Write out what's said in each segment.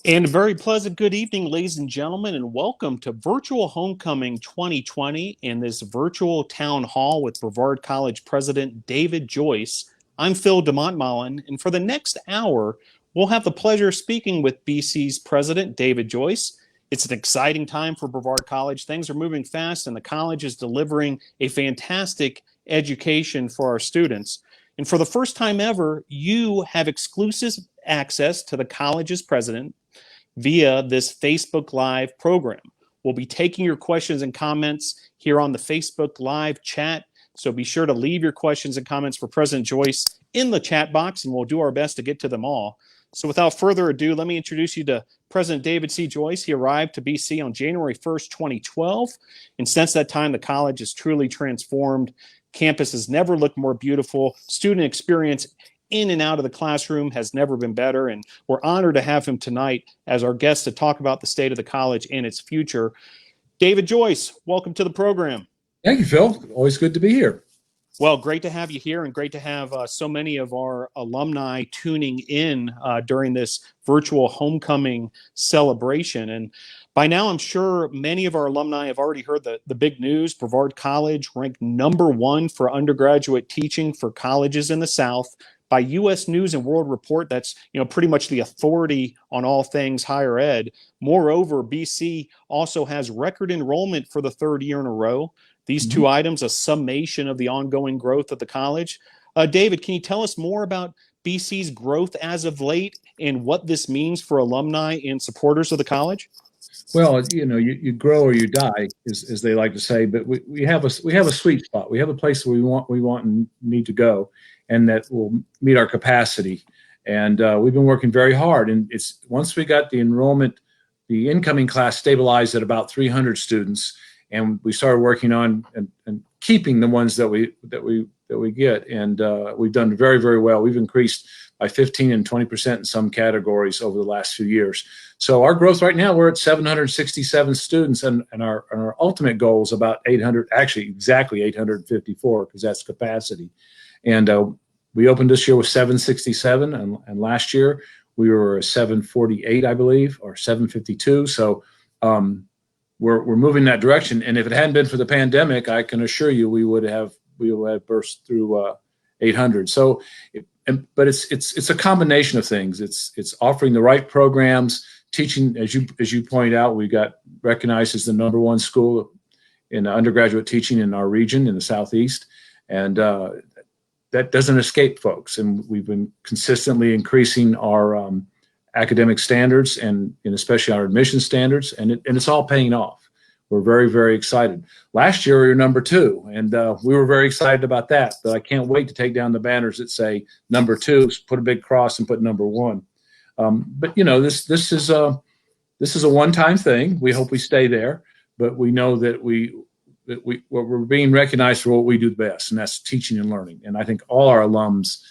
And a very pleasant good evening, ladies and gentlemen, and welcome to Virtual Homecoming 2020 and this virtual town hall with Brevard College President David Joyce. I'm Phil DeMontmollin, and for the next hour, we'll have the pleasure of speaking with BC's President David Joyce. It's an exciting time for Brevard College. Things are moving fast, and the college is delivering a fantastic education for our students. And for the first time ever, you have exclusive access to the college's president via this Facebook Live program. We'll be taking your questions and comments here on the Facebook Live chat. So be sure to leave your questions and comments for President Joyce in the chat box, and we'll do our best to get to them all. So without further ado, let me introduce you to President David C. Joyce. He arrived to BC on January 1st, 2012. And since that time, the college has truly transformed. Campus has never looked more beautiful. Student experience in and out of the classroom has never been better, and we're honored to have him tonight as our guest to talk about the state of the college and its future. David Joyce, welcome to the program. Thank you, Phil. Always good to be here. Well, great to have you here, and great to have so many of our alumni tuning in during this virtual homecoming celebration. And by now, I'm sure many of our alumni have already heard the big news. Brevard College ranked #1 for undergraduate teaching for colleges in the South by U.S. News and World Report. That's pretty much the authority on all things higher ed. Moreover, BC also has record enrollment for the third year in a row. These two items, a summation of the ongoing growth of the college. David, can you tell us more about BC's growth as of late and what this means for alumni and supporters of the college? Well, you grow or you die, as they like to say. But we have a sweet spot. We have a place where we want and need to go, and that will meet our capacity. And we've been working very hard. And it's once we got the enrollment, the incoming class stabilized at about 300 students, and we started working on and keeping the ones that we get. And we've done very, very well. We've increased by 15 and 20% in some categories over the last few years. So our growth right now, we're at 767 students, and our ultimate goal is about 800, actually exactly 854, because that's capacity. And we opened this year with 767, and last year we were 748, I believe, or 752. So we're moving that direction. And if it hadn't been for the pandemic, I can assure you we would have burst through 800. So, but it's a combination of things. It's offering the right programs, teaching, as you point out, we got recognized as the #1 school in undergraduate teaching in our region in the Southeast, and that doesn't escape folks. And we've been consistently increasing our academic standards and especially our admission standards, and it's all paying off. We're very, very excited. Last year we were #2, and we were very excited about that. But I can't wait to take down the banners that say #2, put a big cross, and put #1. But this is a one-time thing. We hope we stay there, but we know that we're being recognized for what we do best, and that's teaching and learning. And I think all our alums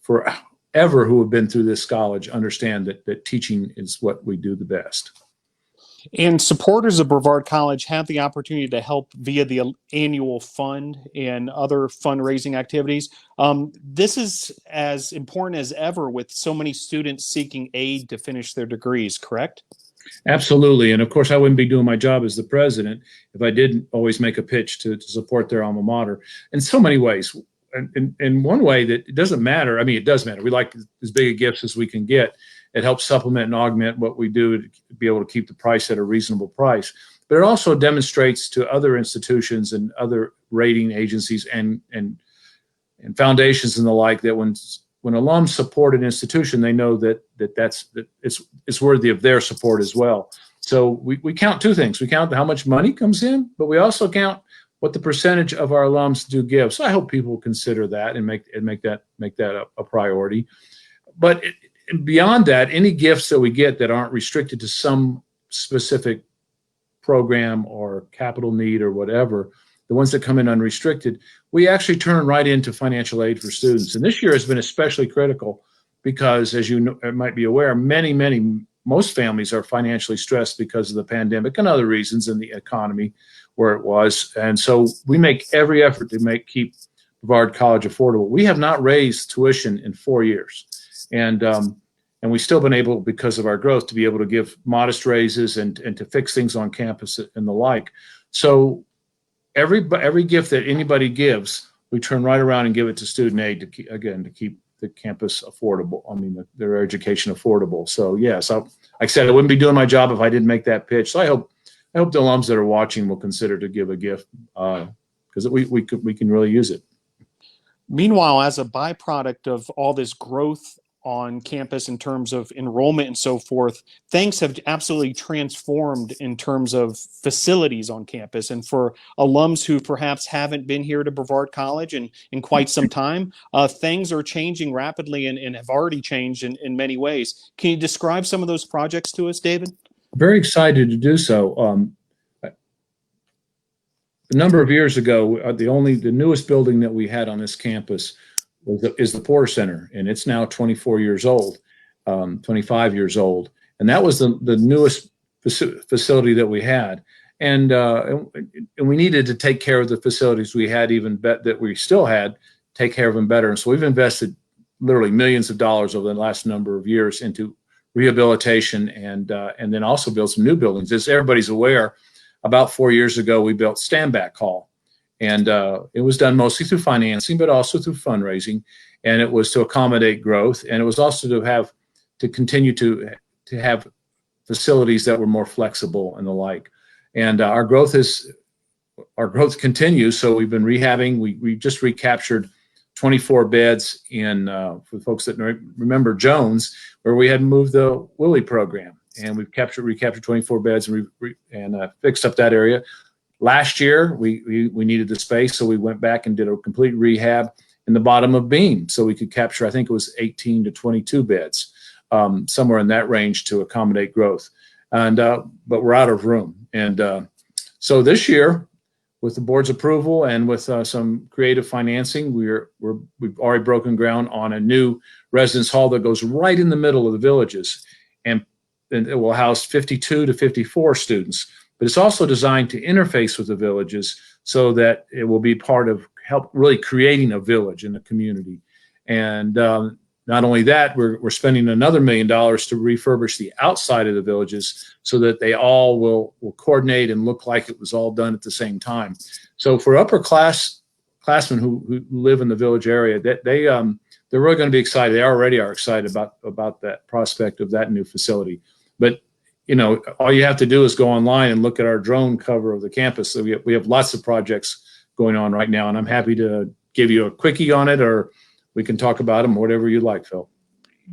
forever who have been through this college understand that teaching is what we do the best. And supporters of Brevard College have the opportunity to help via the annual fund and other fundraising activities. This is as important as ever with so many students seeking aid to finish their degrees, correct? Absolutely. And of course, I wouldn't be doing my job as the president if I didn't always make a pitch to support their alma mater in so many ways. In one way that it doesn't matter. I mean, it does matter. We like as big a gifts as we can get. It helps supplement and augment what we do to be able to keep the price at a reasonable price. But it also demonstrates to other institutions and other rating agencies and foundations and the like that when alums support an institution, they know that it's worthy of their support as well. So we count two things. We count how much money comes in, but we also count what the percentage of our alums do give. So I hope people consider that and make that a priority. But beyond that, any gifts that we get that aren't restricted to some specific program or capital need or whatever, the ones that come in unrestricted, we actually turn right into financial aid for students. And this year has been especially critical because, as you might be aware, most families are financially stressed because of the pandemic and other reasons in the economy where it was. And so we make every effort to keep Brevard College affordable. We have not raised tuition in 4 years. And and we've still been able, because of our growth, to be able to give modest raises and to fix things on campus and the like. So every gift that anybody gives, we turn right around and give it to student aid to keep the campus affordable. I mean, their education affordable. So yes, like I said, I wouldn't be doing my job if I didn't make that pitch. So I hope the alums that are watching will consider to give a gift, because we can really use it. Meanwhile, as a byproduct of all this growth on campus in terms of enrollment and so forth, things have absolutely transformed in terms of facilities on campus. And for alums who perhaps haven't been here to Brevard College in quite some time, things are changing rapidly and have already changed in many ways. Can you describe some of those projects to us, David? Very excited to do so. A number of years ago, the newest building that we had on this campus is the Porter Center, and it's now 24 years old, 25 years old, and that was the newest facility that we had, and we needed to take care of the facilities we had, that we still had, take care of them better. And so we've invested literally millions of dollars over the last number of years into rehabilitation and then also build some new buildings. As everybody's aware, about 4 years ago, we built Standback Hall. And it was done mostly through financing, but also through fundraising. And it was to accommodate growth. And it was also to continue to have facilities that were more flexible and the like. And our growth continues. So we've been rehabbing. We just recaptured 24 beds for folks that remember Jones, where we had moved the Willie program. And we've recaptured 24 beds and fixed up that area. Last year, we needed the space, so we went back and did a complete rehab in the bottom of Beam, so we could capture, I think it was 18 to 22 beds, somewhere in that range to accommodate growth. And but we're out of room. And so this year, with the board's approval and with some creative financing, we've already broken ground on a new residence hall that goes right in the middle of the Villages, and it will house 52 to 54 students. But it's also designed to interface with the Villages so that it will be part of help really creating a village in the community. And not only that, we're spending another $1 million to refurbish the outside of the Villages so that they all will coordinate and look like it was all done at the same time. So for upperclassmen who live in the Village area, they're really going to be excited. They already are excited about that prospect of that new facility. But all you have to do is go online and look at our drone cover of the campus. So we have lots of projects going on right now, and I'm happy to give you a quickie on it, or we can talk about them, whatever you like, Phil.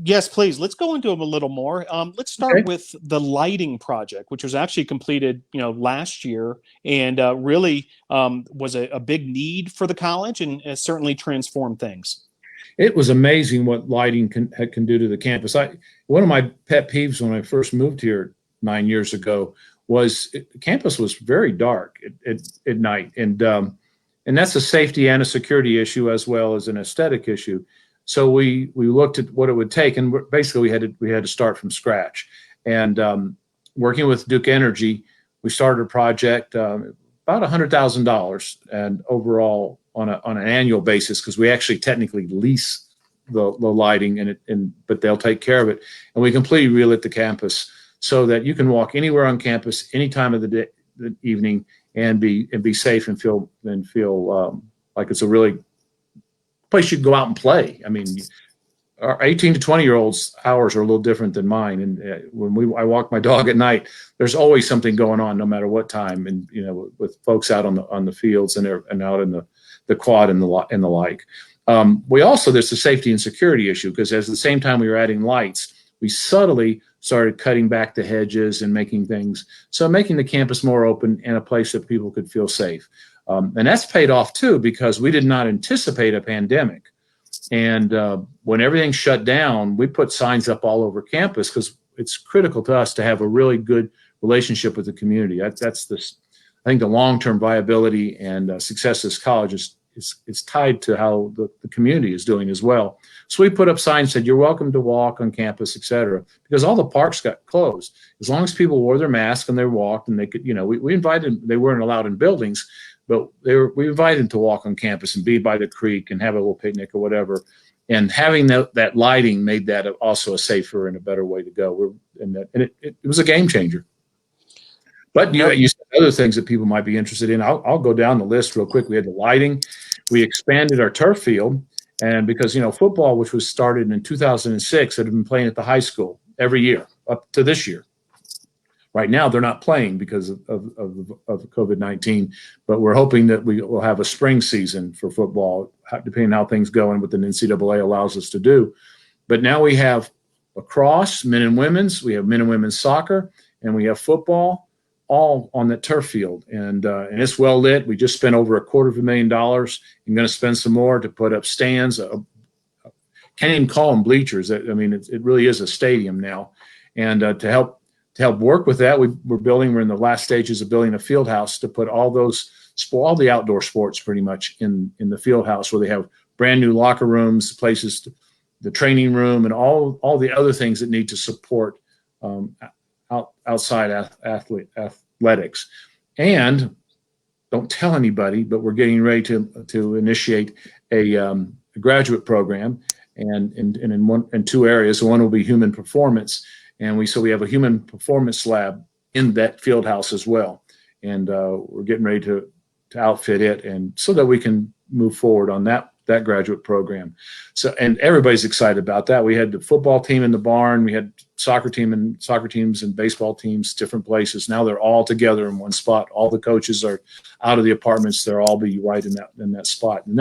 Yes, please. Let's go into them a little more. Let's start with the lighting project, which was actually completed, last year, and really was a big need for the college, and certainly transformed things. It was amazing what lighting can do to the campus. One of my pet peeves when I first moved here 9 years ago was the campus was very dark at night, and that's a safety and a security issue as well as an aesthetic issue. So we looked at what it would take, and basically we had to start from scratch. And working with Duke Energy, we started a project about $100,000, and overall on an annual basis, because we actually technically lease the lighting but they'll take care of it, and we completely relit the campus so that you can walk anywhere on campus any time of the evening and be safe and feel like it's a really place you can go out and play. I mean, our 18 to 20-year-olds' hours are a little different than mine, and when I walk my dog at night, there's always something going on, no matter what time, and with folks out on the fields and out in the quad and the like. There's the safety and security issue, because at the same time we were adding lights, we subtly started cutting back the hedges and making the campus more open and a place that people could feel safe. And that's paid off too, because we did not anticipate a pandemic. And when everything shut down, we put signs up all over campus, because it's critical to us to have a really good relationship with the community. I think the long-term viability and success of this college is tied to how the community is doing as well. So we put up signs that said, "You're welcome to walk on campus," et cetera, because all the parks got closed. As long as people wore their masks and they walked, and they could, we invited, they weren't allowed in buildings, but we invited them to walk on campus and be by the creek and have a little picnic or whatever. And having that lighting made that also a safer and a better way to go. It was a game changer. But you said other things that people might be interested in. I'll go down the list real quick. We had the lighting. We expanded our turf field. And because, football, which was started in 2006, had been playing at the high school every year up to this year. Right now, they're not playing because of COVID-19, but we're hoping that we will have a spring season for football, depending on how things go and what the NCAA allows us to do. But now we have lacrosse, men and women's, we have men and women's soccer, and we have football, all on the turf field. And it's well lit. We just spent over $250,000. I'm going to spend some more to put up stands. Can't even call them bleachers. I mean, it really is a stadium now. And to help work with that, we're in the last stages of building a field house to put all the outdoor sports pretty much in the field house, where they have brand new locker rooms, places, the training room, and all the other things that need to support outside athletics. And don't tell anybody, but we're getting ready to initiate a graduate program, and in two areas. One will be human performance. And we have a human performance lab in that field house as well. And we're getting ready to outfit it, and so that we can move forward on that graduate program. So, and everybody's excited about that. We had the football team in the barn. We had soccer teams and baseball teams, different places. Now they're all together in one spot. All the coaches are out of the apartments. They'll all be right in that spot. And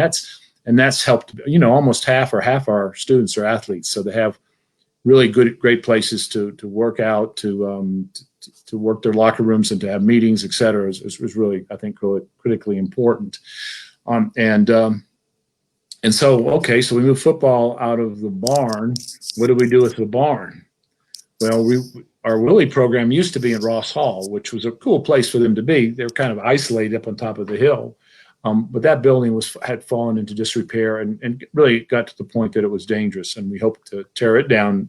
that's helped, almost half our students are athletes. So they have really great places to work out, to work their locker rooms, and to have meetings, et cetera, is really, I think, really critically important. So we move football out of the barn. What do we do with the barn? Well, our Willie program used to be in Ross Hall, which was a cool place for them to be. They were kind of isolated up on top of the hill. But that building had fallen into disrepair and really got to the point that it was dangerous, and we hope to tear it down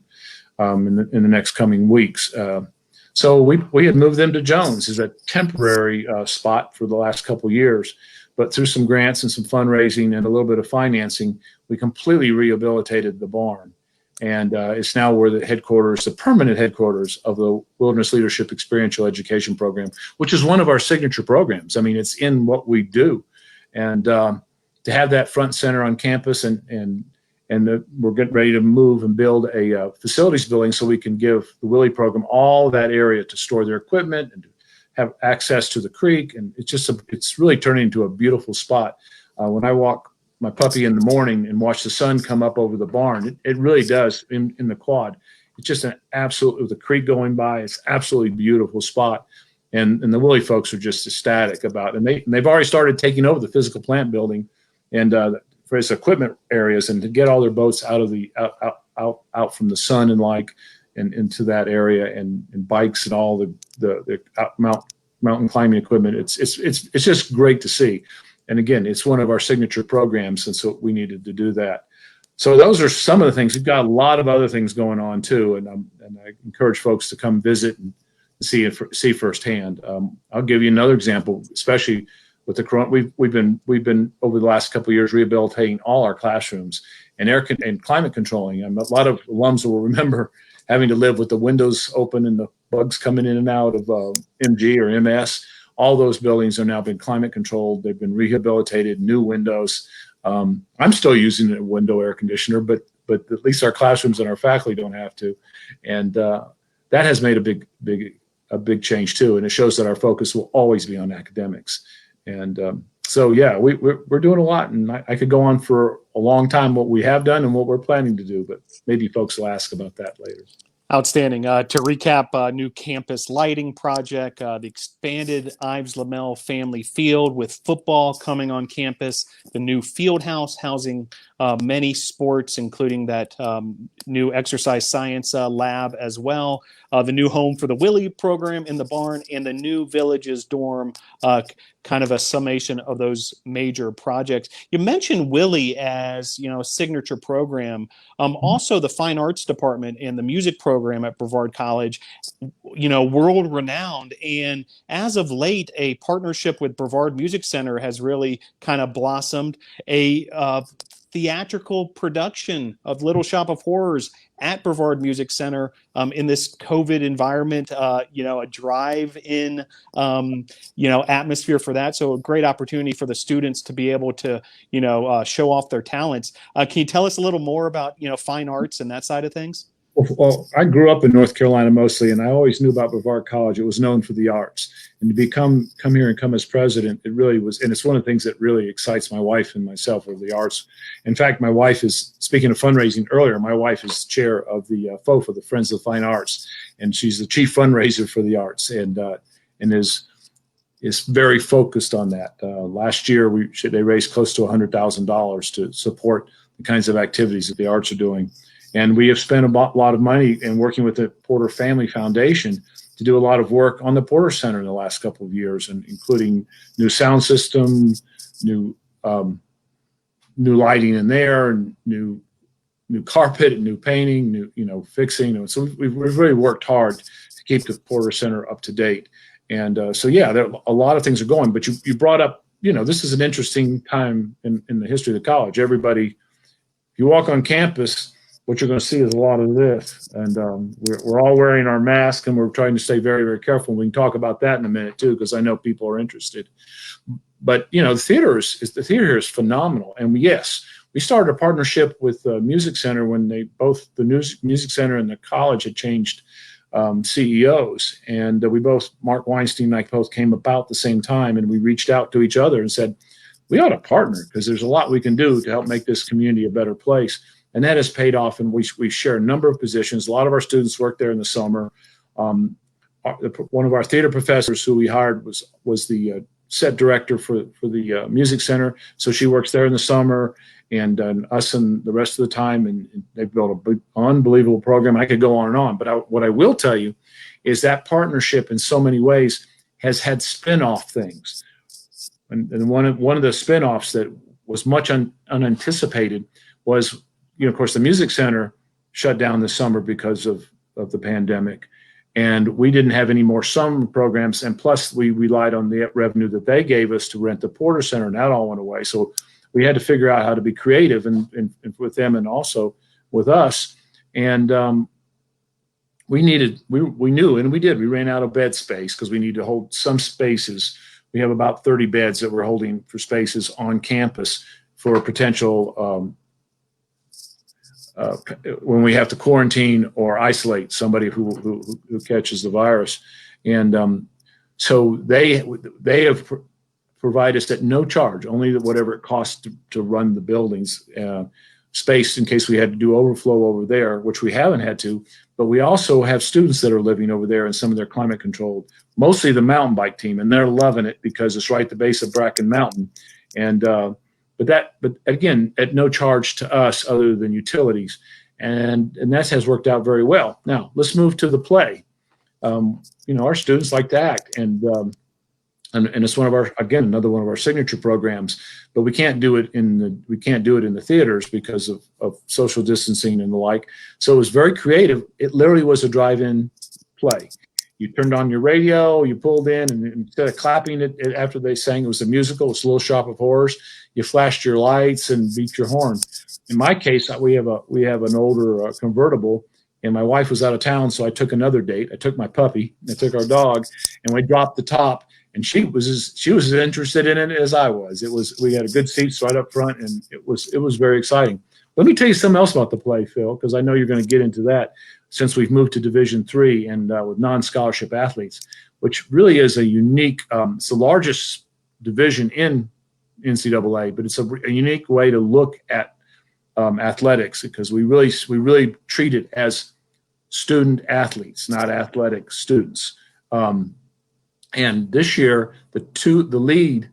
in the next coming weeks. So we had moved them to Jones as a temporary spot for the last couple of years, but through some grants and some fundraising and a little bit of financing, we completely rehabilitated the barn, and it's now where the permanent headquarters of the Wilderness Leadership Experiential Education Program, which is one of our signature programs. I mean, it's in what we do. And to have that front center on campus, and we're getting ready to move and build a facilities building so we can give the Willie program all that area to store their equipment and to have access to the creek. And it's really turning into a beautiful spot. When I walk my puppy in the morning and watch the sun come up over the barn, it really does in the quad. It's just with the creek going by, it's absolutely beautiful spot. And the Willie folks are just ecstatic about it. And they've already started taking over the physical plant building and for its equipment areas, and to get all their boats out of out from the sun and into that area, and bikes and all the mountain climbing equipment. It's just great to see. And again, it's one of our signature programs, and so we needed to do that. So those are some of the things. We've got a lot of other things going on too, and I encourage folks to come visit and see firsthand. I'll give you another example, especially with the corona. We've been over the last couple of years rehabilitating all our classrooms and climate controlling. A lot of alums will remember having to live with the windows open and the bugs coming in and out of MG or MS. All those buildings are now been climate controlled. They've been rehabilitated, new windows. I'm still using a window air conditioner, but at least our classrooms and our faculty don't have to. And that has made a big change too. And it shows that our focus will always be on academics. And we're doing a lot, and I could go on for a long time what we have done and what we're planning to do, but maybe folks will ask about that later. Outstanding. To recap, new campus lighting project, the expanded Ives Lamel family field with football coming on campus, the new field house housing many sports, including that new exercise science lab as well, the new home for the Willie program in the barn, and the new Villages dorm, kind of a summation of those major projects. You mentioned Willie as, a signature program. Also the fine arts department and the music program program at Brevard College, world renowned. And as of late, a partnership with Brevard Music Center has really kind of blossomed. A theatrical production of Little Shop of Horrors at Brevard Music Center in this COVID environment, a drive-in, atmosphere for that. So a great opportunity for the students to be able to, show off their talents. Can you tell us a little more about, fine arts and that side of things? Well, I grew up in North Carolina mostly, and I always knew about Brevard College. It was known for the arts, and to come here and come as president, it really was. And it's one of the things that really excites my wife and myself are the arts. In fact, my wife is, speaking of fundraising earlier, my wife is chair of the FOFA, the Friends of the Fine Arts, and she's the chief fundraiser for the arts, and is very focused on that. Last year, they raised close to $100,000 to support the kinds of activities that the arts are doing. And we have spent a lot of money in working with the Porter Family Foundation to do a lot of work on the Porter Center in the last couple of years, and including new sound system, new lighting in there, and new carpet, and new painting, new fixing. And so we've really worked hard to keep the Porter Center up to date. And there a lot of things are going. But you brought up, this is an interesting time in the history of the college. Everybody, if you walk on campus, what you're going to see is a lot of this, and we're all wearing our mask, and we're trying to stay very, very careful. We can talk about that in a minute too, because I know people are interested. But the theater here is phenomenal, and yes, we started a partnership with the Music Center when the Music Center and the college had changed CEOs, and Mark Weinstein and I both came about the same time, and we reached out to each other and said, we ought to partner because there's a lot we can do to help make this community a better place. And that has paid off, and we share a number of positions. A lot of our students work there in the summer. One of our theater professors who we hired was the set director for the Music Center, so she works there in the summer, and us and the rest of the time, and they've built a big, unbelievable program. I could go on and on, but what I will tell you is that partnership in so many ways has had spin-off things. And one of the spin-offs that was much unanticipated was, of course, the Music Center shut down this summer because of the pandemic, and we didn't have any more summer programs. And plus, we relied on the revenue that they gave us to rent the Porter Center, and that all went away. So we had to figure out how to be creative and with them and also with us. And we knew, and we did. We ran out of bed space because we need to hold some spaces. We have about 30 beds that we're holding for spaces on campus for potential when we have to quarantine or isolate somebody who catches the virus. And so they have provided us at no charge, only whatever it costs to run the buildings, space in case we had to do overflow over there, which we haven't had to. But we also have students that are living over there, and some of their climate controlled, mostly the mountain bike team, and they're loving it because it's right at the base of Bracken Mountain. And but again, at no charge to us other than utilities, and that has worked out very well. Now let's move to the play. Our students like to act, and it's another one of our signature programs. But we can't do it in the theaters because of social distancing and the like. So it was very creative. It literally was a drive-in play. You turned on your radio, you pulled in, and instead of clapping it after they sang, it was a musical. It's a Little Shop of Horrors. You flashed your lights and beat your horn. In my case, we have an older convertible, and my wife was out of town, so I took another date. I took my puppy, I took our dog, and we dropped the top. And she was as interested in it as I was. We had a good seats right up front, and it was very exciting. Let me tell you something else about the play, Phil, because I know you're going to get into that. Since we've moved to Division III and with non-scholarship athletes, which really is a unique, it's the largest division in NCAA, but it's a unique way to look at athletics, because we really treat it as student athletes, not athletic students. And this year, the lead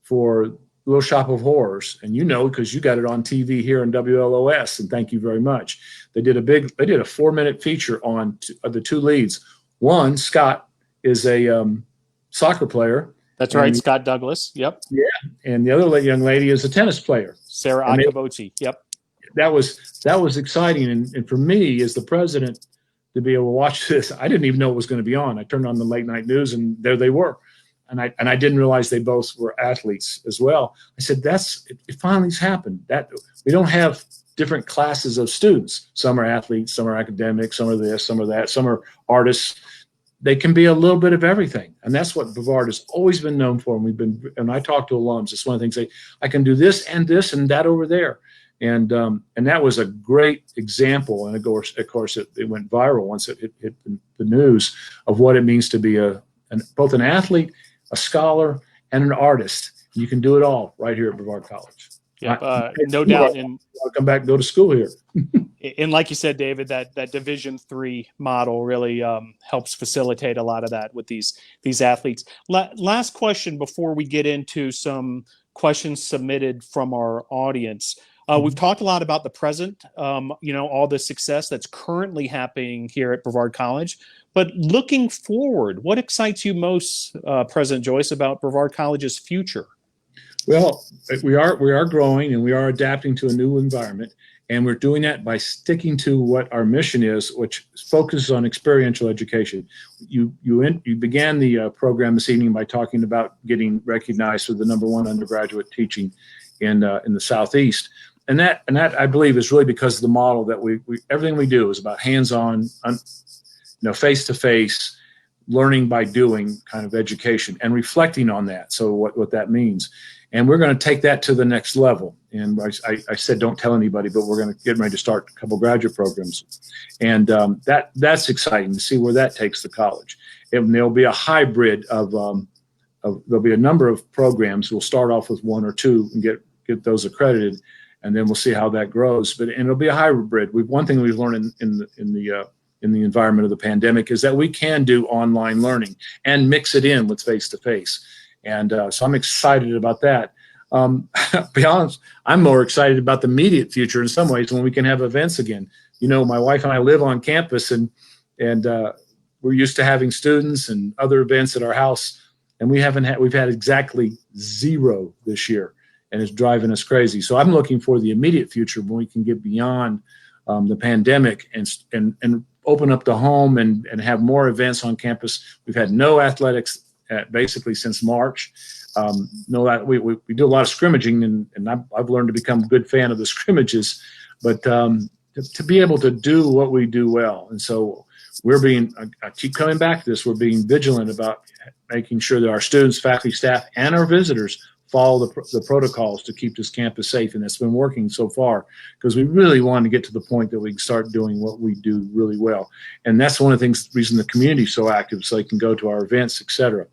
for Little Shop of Horrors, and because you got it on TV here in WLOS, and thank you very much. They did a 4-minute feature on the two leads. One, Scott, is a soccer player. That's right, Scott Douglas. Yep. Yeah, and the other young lady is a tennis player, Sarah Akabochi. Yep. That was exciting, and for me as the president, to be able to watch this. I didn't even know it was going to be on. I turned on the late night news, and there they were. And I didn't realize they both were athletes as well. I said, it finally's happened. That we don't have different classes of students. Some are athletes, some are academics, some are this, some are that, some are artists. They can be a little bit of everything. And that's what Brevard has always been known for. And I talk to alums, it's one of the things I can do this and that over there. And that was a great example. And of course, it went viral once it hit the news of what it means to be both an athlete, a scholar, and an artist. You can do it all right here at Brevard College. Yeah, no doubt. And I'll come back and go to school here. And like you said, David, that Division III model really helps facilitate a lot of that with these athletes. Last question before we get into some questions submitted from our audience. We've talked a lot about the present, all the success that's currently happening here at Brevard College. But looking forward, what excites you most, President Joyce, about Brevard College's future? Well, we are growing, and we are adapting to a new environment, and we're doing that by sticking to what our mission is, which focuses on experiential education. You began the program this evening by talking about getting recognized for the #1 undergraduate teaching in the Southeast, and that I believe is really because of the model that we everything we do is about hands-on, face-to-face, learning by doing kind of education and reflecting on that. So what that means. And we're going to take that to the next level. And I said, don't tell anybody, but we're going to get ready to start a couple graduate programs. And that's exciting to see where that takes the college. And there'll be a hybrid there'll be a number of programs. We'll start off with 1 or 2 and get those accredited. And then we'll see how that grows. And it'll be a hybrid. One thing we've learned in the environment of the pandemic is that we can do online learning and mix it in with face-to-face. And so I'm excited about that. To be honest, I'm more excited about the immediate future in some ways when we can have events again. My wife and I live on campus, and we're used to having students and other events at our house, and we've had exactly 0 this year, and it's driving us crazy. So I'm looking for the immediate future when we can get beyond the pandemic and open up the home and have more events on campus. We've had no athletics basically since March. We do a lot of scrimmaging, and I've learned to become a good fan of the scrimmages, but to be able to do what we do well. And so I keep coming back to this, we're being vigilant about making sure that our students, faculty, staff, and our visitors follow the protocols to keep this campus safe. And that's been working so far, because we really want to get to the point that we can start doing what we do really well. And that's one of the reason the community is so active, so they can go to our events, et cetera.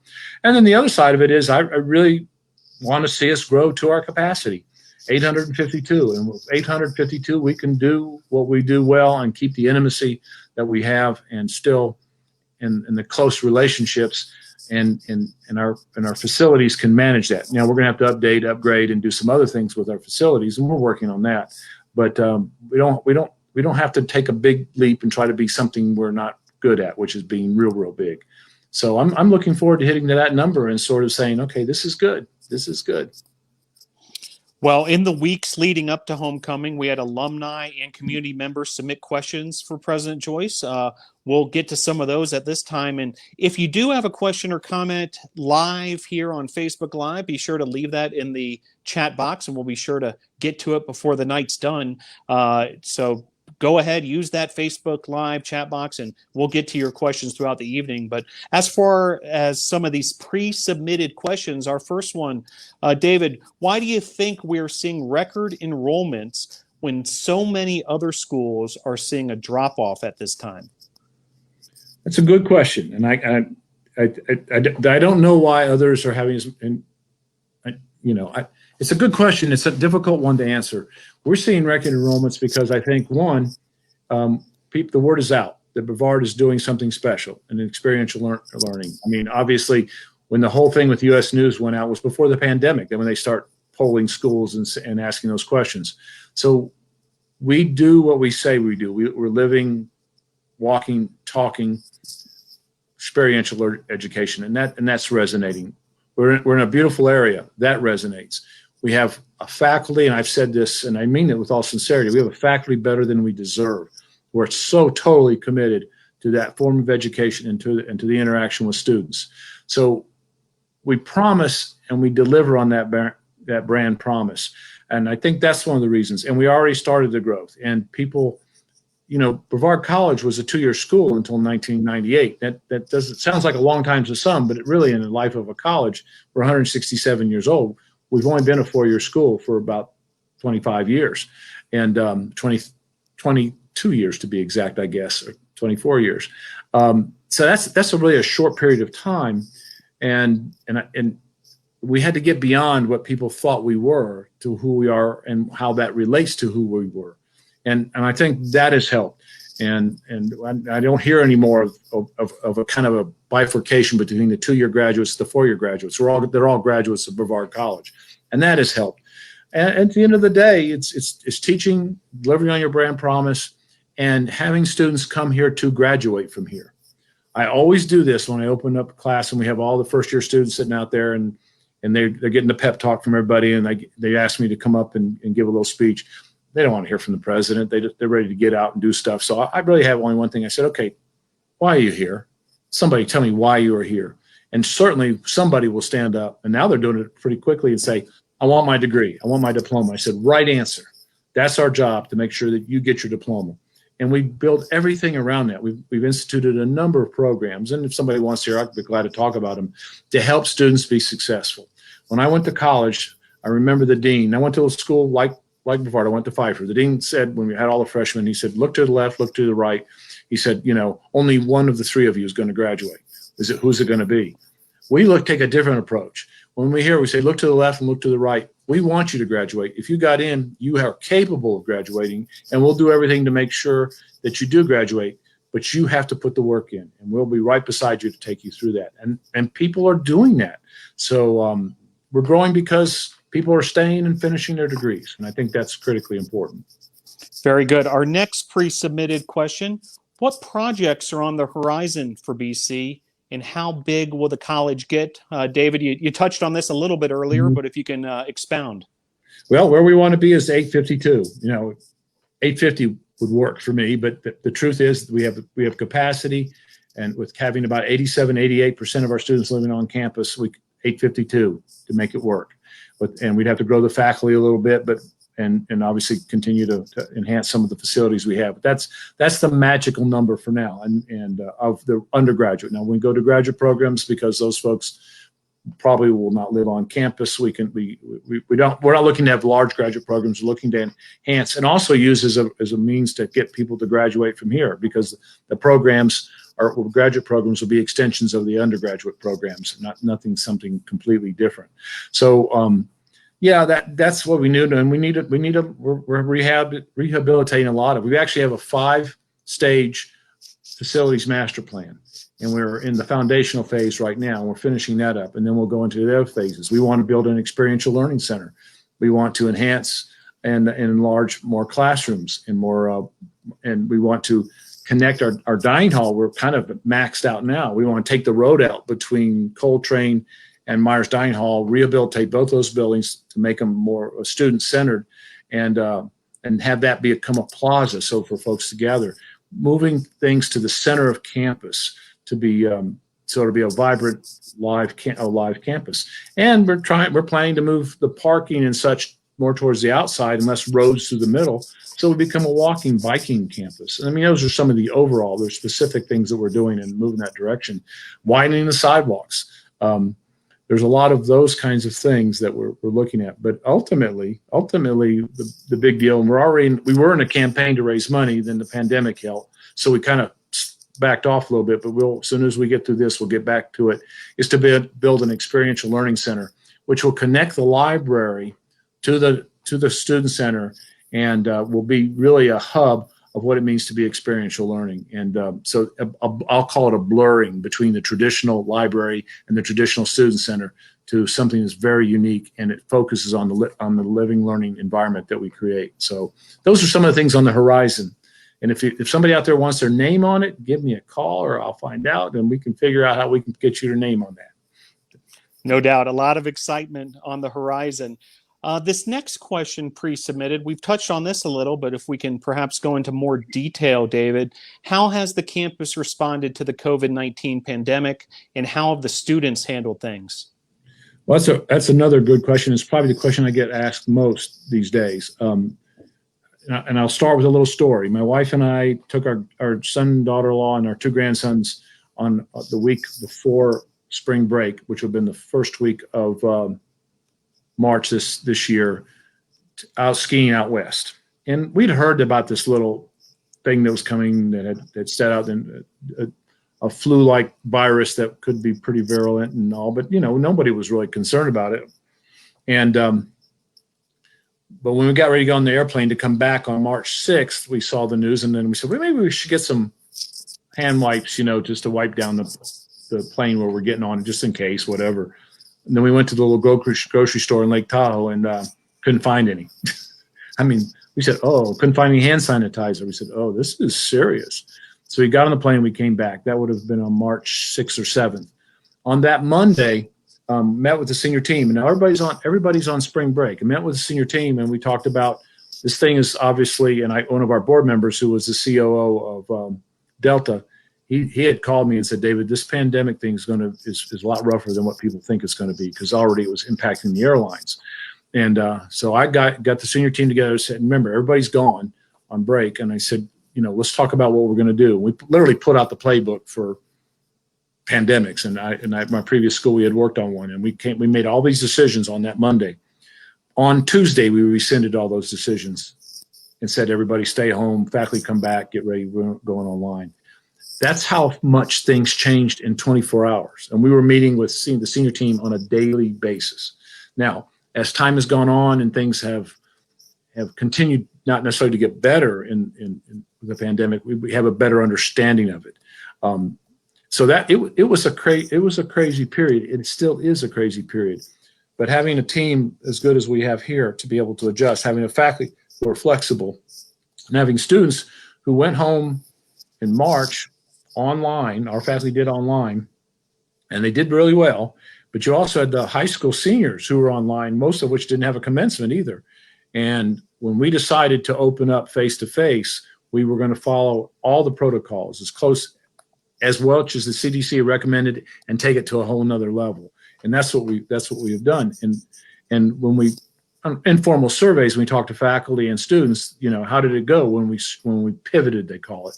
And then the other side of it is I really want to see us grow to our capacity, 852. And with 852, we can do what we do well and keep the intimacy that we have, and still in the close relationships. And our facilities can manage that. Now we're going to have to update, upgrade, and do some other things with our facilities, and we're working on that. But we don't have to take a big leap and try to be something we're not good at, which is being real big. So I'm looking forward to hitting that number and sort of saying, okay, this is good. This is good. Well, in the weeks leading up to homecoming, we had alumni and community members submit questions for President Joyce. We'll get to some of those at this time. And if you do have a question or comment live here on Facebook Live, be sure to leave that in the chat box, and we'll be sure to get to it before the night's done. So go ahead, use that Facebook Live chat box, and we'll get to your questions throughout the evening. But as far as some of these pre-submitted questions, our first one, David, why do you think we're seeing record enrollments when so many other schools are seeing a drop-off at this time? That's a good question, and I don't know why others are having. It's a good question. It's a difficult one to answer. We're seeing record enrollments because I think, one, the word is out that Brevard is doing something special in experiential learning. I mean, obviously, when the whole thing with U.S. News went out was before the pandemic, then when they start polling schools and asking those questions. So we do what we say we do. We're living, walking, talking, experiential education, and that's resonating. We're in a beautiful area. That resonates. We have a faculty, and I've said this, and I mean it with all sincerity, we have a faculty better than we deserve. We're so totally committed to that form of education and to the interaction with students. So we promise and we deliver on that brand promise. And I think that's one of the reasons. And we already started the growth. And people, Brevard College was a 2-year school until 1998. That doesn't sounds like a long time to some, but it really, in the life of a college, we're 167 years old. We've only been a 4-year school for about 25 years, and 22 years to be exact, I guess, or 24 years. So that's really a short period of time, and we had to get beyond what people thought we were to who we are and how that relates to who we were. And I think that has helped. And I don't hear any more of a kind of a bifurcation between the 2-year graduates, the 4-year graduates. They're all graduates of Brevard College, and that has helped. And at the end of the day, it's teaching, delivering on your brand promise, and having students come here to graduate from here. I always do this when I open up a class and we have all the first-year students sitting out there, and they're getting the pep talk from everybody, and they ask me to come up and give a little speech. They don't want to hear from the president. They're ready to get out and do stuff. So I really have only one thing. I said, okay, why are you here? Somebody tell me why you are here. And certainly somebody will stand up, and now they're doing it pretty quickly, and say, I want my degree. I want my diploma. I said, right answer. That's our job, to make sure that you get your diploma. And we build everything around that. We've instituted a number of programs, and if somebody wants to hear, I'd be glad to talk about them, to help students be successful. When I went to college, I remember the dean. I went to a school like Brevard. I went to Pfeiffer. The dean said, when we had all the freshmen, he said, look to the left, look to the right. He said, only one of the 3 of you is going to graduate. Who's it going to be? We take a different approach. When we say, look to the left and look to the right. We want you to graduate. If you got in, you are capable of graduating, and we'll do everything to make sure that you do graduate, but you have to put the work in, and we'll be right beside you to take you through that. And people are doing that. So we're growing because people are staying and finishing their degrees, and I think that's critically important. Very good. Our next pre-submitted question: what projects are on the horizon for BC, and how big will the college get? David, you touched on this a little bit earlier, but if you can expound. Well, where we want to be is 852. 850 would work for me, but the truth is we have capacity, and with having about 88% of our students living on campus, 852 to make it work. And we'd have to grow the faculty a little bit, and obviously continue to enhance some of the facilities we have. But that's the magical number for now, and of the undergraduate. Now, when we go to graduate programs, because those folks probably will not live on campus, we're not looking to have large graduate programs. We're looking to enhance and also use as a means to get people to graduate from here, because the programs graduate programs will be extensions of the undergraduate programs, something completely different. So that's what we need, and we're rehabilitating a lot of. We actually have a 5-stage facilities master plan, and we're in the foundational phase right now. We're finishing that up, and then we'll go into the other phases. We want to build an experiential learning center. We want to enhance and enlarge more classrooms and more, and we want to connect our dining hall. We're kind of maxed out now. We want to take the road out between Coltrane and Myers Dining Hall, rehabilitate both those buildings to make them more student-centered, and have that become a plaza, so for folks to gather. Moving things to the center of campus to be to be a vibrant live campus. And we're planning to move the parking and such more towards the outside and less roads through the middle, so we become a walking, biking campus. And I mean, those are some of the overall, there's specific things that we're doing and moving that direction. Widening the sidewalks. There's a lot of those kinds of things that we're looking at. But ultimately, the big deal, and we were in a campaign to raise money, then the pandemic hit, so we kind of backed off a little bit, but as soon as we get through this, we'll get back to it, is to build an experiential learning center, which will connect the library to the student center, and will be really a hub of what it means to be experiential learning. And so I'll call it a blurring between the traditional library and the traditional student center to something that's very unique, and it focuses on the living learning environment that we create. So those are some of the things on the horizon. And if somebody out there wants their name on it, give me a call, or I'll find out, and we can figure out how we can get you your name on that. No doubt. A lot of excitement on the horizon. This next question pre-submitted, we've touched on this a little, but if we can perhaps go into more detail, David, how has the campus responded to the COVID-19 pandemic, and how have the students handled things? Well, that's another good question. It's probably the question I get asked most these days. And I'll start with a little story. My wife and I took our son and daughter-in-law and our two grandsons on the week before spring break, which would have been the first week of March this year, out skiing out west. And we'd heard about this little thing that was coming that had set out in a flu-like virus that could be pretty virulent and all, but nobody was really concerned about it. And but when we got ready to go on the airplane to come back on March 6th, we saw the news, and then we said, well, maybe we should get some hand wipes, just to wipe down the plane where we're getting on, just in case, whatever. And then we went to the little grocery store in Lake Tahoe and couldn't find any. I mean, we said, couldn't find any hand sanitizer. We said, this is serious. So we got on the plane, we came back. That would have been on March 6th or 7th. On that Monday, met with the senior team, and now everybody's on spring break. I met with the senior team, and we talked about this thing is obviously, and one of our board members who was the COO of Delta, he had called me and said, David, this pandemic thing is a lot rougher than what people think it's going to be, because already it was impacting the airlines. And so I got the senior team together and said, remember, everybody's gone on break. And I said, let's talk about what we're going to do. We literally put out the playbook for pandemics. And my previous school, we had worked on one, and we made all these decisions on that Monday. On Tuesday, we rescinded all those decisions and said, everybody stay home, faculty come back, get ready, we're going online. That's how much things changed in 24 hours. And we were meeting with the senior team on a daily basis. Now, as time has gone on and things have continued not necessarily to get better in the pandemic, we have a better understanding of it. So that it was a crazy period. It still is a crazy period. But having a team as good as we have here to be able to adjust, having a faculty who are flexible, and having students who went home in March online, our faculty did online, and they did really well. But you also had the high school seniors who were online, most of which didn't have a commencement either. And when we decided to open up face-to-face, we were going to follow all the protocols as close as well as the CDC recommended, and take it to a whole nother level. And that's what we have done. And when we informal surveys, when we talk to faculty and students, how did it go when we pivoted, they call it.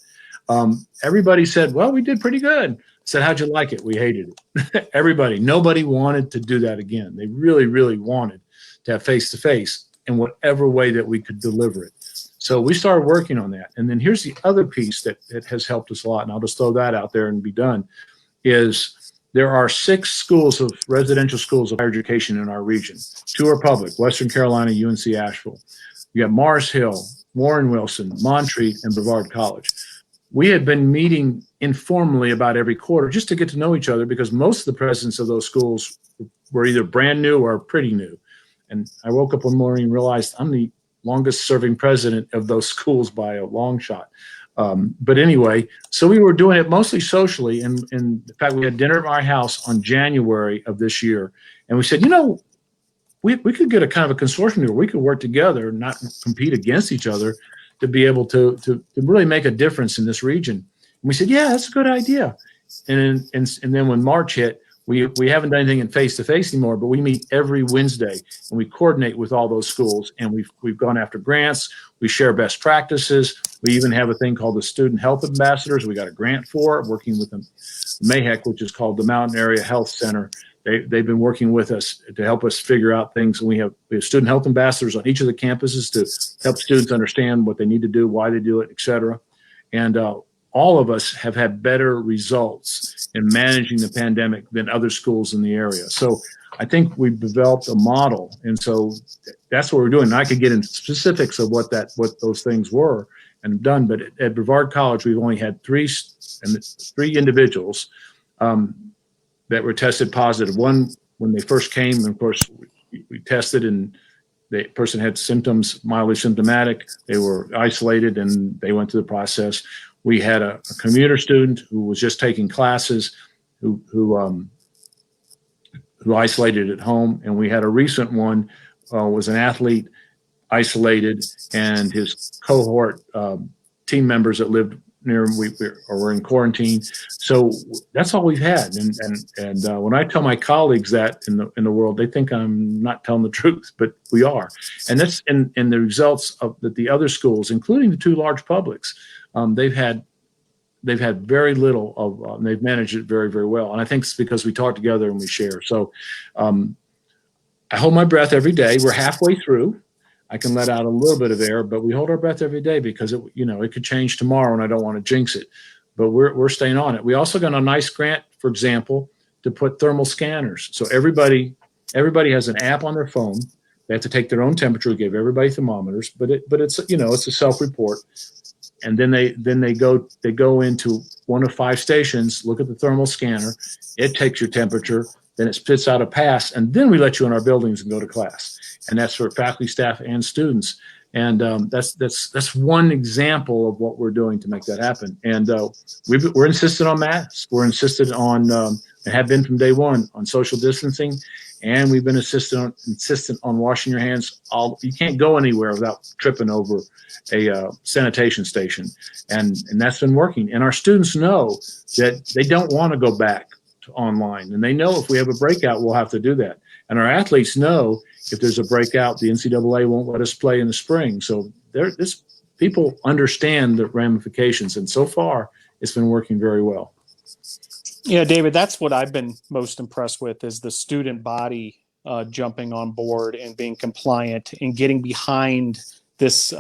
Everybody said, well, we did pretty good. I said, how'd you like it? We hated it. Nobody wanted to do that again. They really, really wanted to have face-to-face in whatever way that we could deliver it. So we started working on that. And then here's the other piece that has helped us a lot, and I'll just throw that out there and be done, is there are 6 residential schools of higher education in our region. 2 are public, Western Carolina, UNC Asheville. You got Mars Hill, Warren Wilson, Montreat, and Brevard College. We had been meeting informally about every quarter just to get to know each other, because most of the presidents of those schools were either brand new or pretty new. And I woke up one morning and realized I'm the longest serving president of those schools by a long shot. But anyway, so we were doing it mostly socially. And in fact, we had dinner at my house on January of this year. And we said, we could get a kind of a consortium here. We could work together, not compete against each other, to be able to really make a difference in this region. And we said, yeah, that's a good idea. And then when March hit, we haven't done anything in face-to-face anymore, but we meet every Wednesday and we coordinate with all those schools, and we've gone after grants. We share best practices. We even have a thing called the Student Health Ambassadors. We got a grant for it, working with the MAHEC, which is called the Mountain Area Health Center. They've been working with us to help us figure out things. And we have student health ambassadors on each of the campuses to help students understand what they need to do, why they do it, et cetera. And all of us have had better results in managing the pandemic than other schools in the area. So I think we've developed a model. And so that's what we're doing. And I could get into specifics of what those things were and done. But at Brevard College, we've only had three individuals that were tested positive. One, when they first came, and of course, we tested, and the person had symptoms, mildly symptomatic. They were isolated, and they went through the process. We had a commuter student who was just taking classes, who isolated at home, and we had a recent one was an athlete, isolated, and his cohort team members that lived near him were in quarantine. So that's all we've had. And when I tell my colleagues that in the world, they think I'm not telling the truth, but we are. And that's and the results of that the other schools, including the two large publics, they've had very little of. They've managed it very, very well. And I think it's because we talk together and we share. So I hold my breath every day. We're halfway through. I can let out a little bit of air, but we hold our breath every day because it could change tomorrow, and I don't want to jinx it. But we're staying on it. We also got a nice grant, for example, to put thermal scanners. So everybody has an app on their phone. They have to take their own temperature. We give everybody thermometers, but it's a self-report. And then they go into one of 5 stations, look at the thermal scanner. It takes your temperature, then it spits out a pass, and then we let you in our buildings and go to class. And that's for faculty, staff, and students. And that's one example of what we're doing to make that happen. And we're insistent on masks. We're insistent on, and have been from day one, on social distancing. And we've been insistent on washing your hands. You can't go anywhere without tripping over a sanitation station. And that's been working. And our students know that they don't want to go back to online. And they know if we have a breakout, we'll have to do that. And our athletes know if there's a breakout, the NCAA won't let us play in the spring. So people understand the ramifications. And so far, it's been working very well. Yeah, David, that's what I've been most impressed with is the student body jumping on board and being compliant and getting behind this,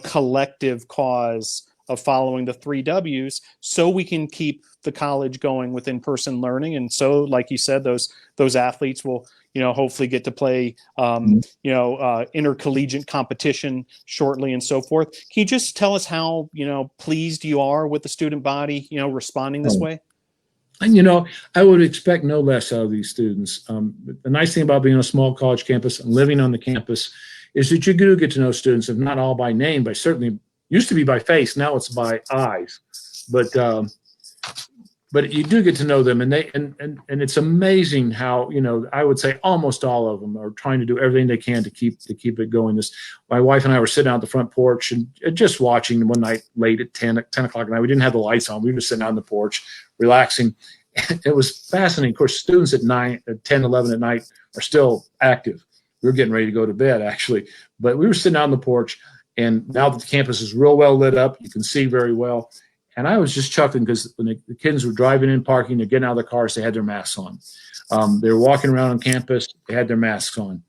collective cause of following the 3 W's so we can keep the college going with in-person learning. And so, like you said, those athletes will, hopefully get to play, intercollegiate competition shortly and so forth. Can you just tell us how, pleased you are with the student body, responding this way? And, I would expect no less out of these students. The nice thing about being on a small college campus and living on the campus is that you do get to know students, if not all by name, but certainly used to be by face. Now it's by eyes. But you do get to know them, and it's amazing how, I would say almost all of them are trying to do everything they can to keep it going. My wife and I were sitting out on the front porch and just watching one night late at 10 o'clock at night. We didn't have the lights on. We were just sitting out on the porch, relaxing. It was fascinating. Of course, students at 10, 11 at night are still active. We were getting ready to go to bed, actually. But we were sitting out on the porch, and now that the campus is real well lit up, you can see very well. And I was just chuckling because when the kids were driving in, parking, they're getting out of the cars, they had their masks on. They were walking around on campus, they had their masks on.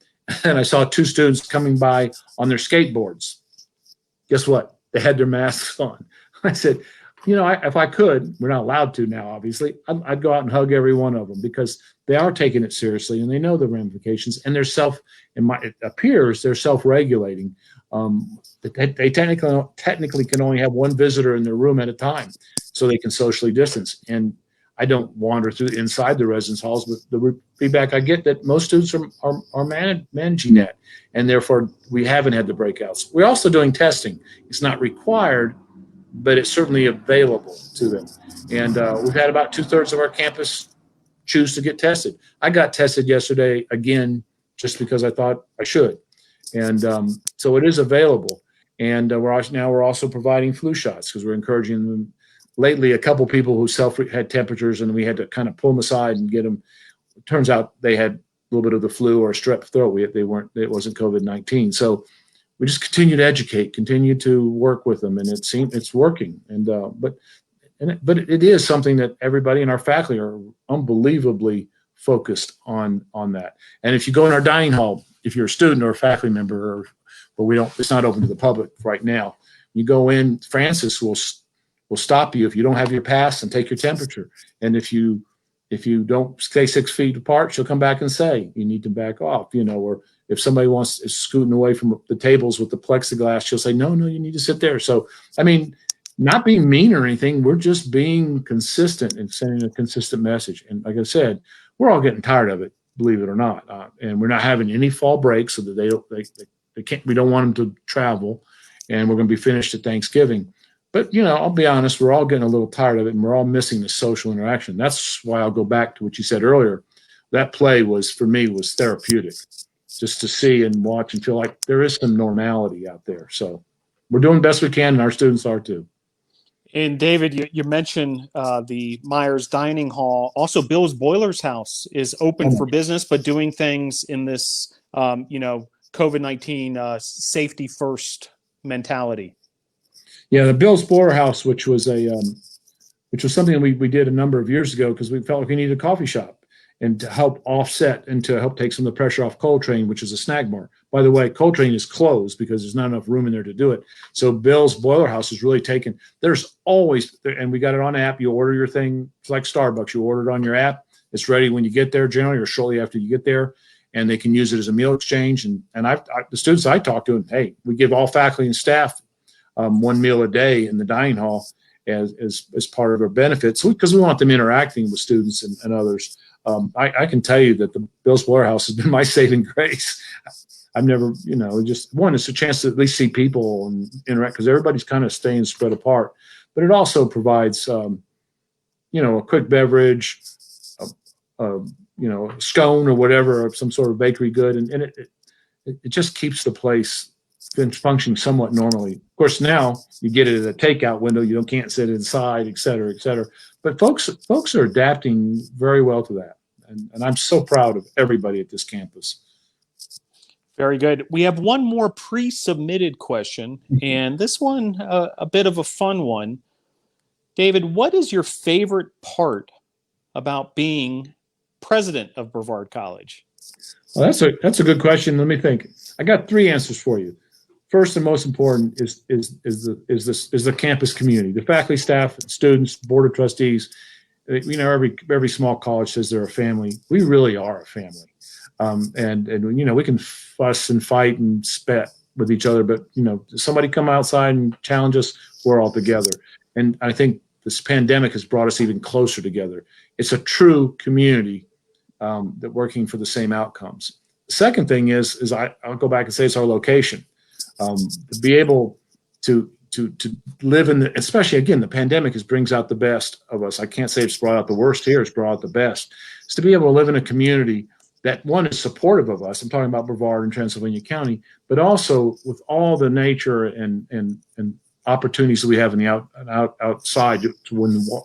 And I saw 2 students coming by on their skateboards. Guess what? They had their masks on. I said, if I could, we're not allowed to now, obviously, I'd go out and hug every one of them because they are taking it seriously and they know the ramifications. And it appears they're self-regulating. They technically can only have one visitor in their room at a time, so they can socially distance. And I don't wander through inside the residence halls, but the feedback I get that most students are managing that, and therefore we haven't had the breakouts. We're also doing testing. It's not required, but it's certainly available to them. And we've had about 2/3 of our campus choose to get tested. I got tested yesterday again just because I thought I should. And so it is available. And we're also providing flu shots because we're encouraging them. Lately, a couple people who had temperatures, and we had to kind of pull them aside and get them. It turns out they had a little bit of the flu or strep throat. It wasn't COVID-19. So we just continue to educate, continue to work with them, and it's working. And but it is something that everybody in our faculty are unbelievably focused on that. And if you go in our dining hall, if you're a student or a faculty member, it's not open to the public right now. You go in, Francis will stop you if you don't have your pass and take your temperature. And if you don't stay 6 feet apart, she'll come back and say, you need to back off, or if somebody is scooting away from the tables with the plexiglass, she'll say, no, you need to sit there. So, not being mean or anything, we're just being consistent and sending a consistent message. And like I said, we're all getting tired of it, believe it or not. And we're not having any fall breaks so that they can't, we don't want them to travel, and we're going to be finished at Thanksgiving. But, I'll be honest, we're all getting a little tired of it, and we're all missing the social interaction. That's why I'll go back to what you said earlier. That play for me was therapeutic. just to see and watch and feel like there is some normality out there. So we're doing the best we can, and our students are too. And David, you mentioned the Myers Dining Hall. Also, Bill's Boilers House is open for business, but doing things in this, COVID-19 safety first mentality. Yeah, the Bill's Boiler House, which was something we did a number of years ago because we felt like we needed a coffee shop and to help offset and to help take some of the pressure off Coltrane, which is a snack bar. By the way, Coltrane is closed because there's not enough room in there to do it. So Bill's Boiler House is really taken. There's always, and we got it on app. You order your thing. It's like Starbucks. You order it on your app. It's ready when you get there generally or shortly after you get there. And they can use it as a meal exchange. And the students I talk to, hey, we give all faculty and staff one meal a day in the dining hall as part of our benefits because we want them interacting with students and others. I can tell you that the Bill's Boiler House has been my saving grace. I've never, just one, it's a chance to at least see people and interact because everybody's kind of staying spread apart. But it also provides, a quick beverage, a scone or whatever, some sort of bakery good, and it just keeps the place functioning somewhat normally. Of course, now you get it at a takeout window. You can't sit inside, et cetera, et cetera. But folks are adapting very well to that. And I'm so proud of everybody at this campus. Very good. We have one more pre-submitted question, and this one, a bit of a fun one. David, what is your favorite part about being president of Brevard College? Well, that's a good question. Let me think. I got 3 answers for you. First and most important is the campus community, the faculty, staff, students, board of trustees. Every small college says they're a family. We really are a family, and we can fuss and fight and spat with each other, but somebody come outside and challenge us, we're all together. And I think this pandemic has brought us even closer together. It's a true community that working for the same outcomes. The second thing is I'll go back and say it's our location. To be able to live in especially again, the pandemic brings out the best of us. I can't say it's brought out the worst here, it's brought out the best. It's to be able to live in a community that one is supportive of us. I'm talking about Brevard and Transylvania County, but also with all the nature and opportunities that we have in the outside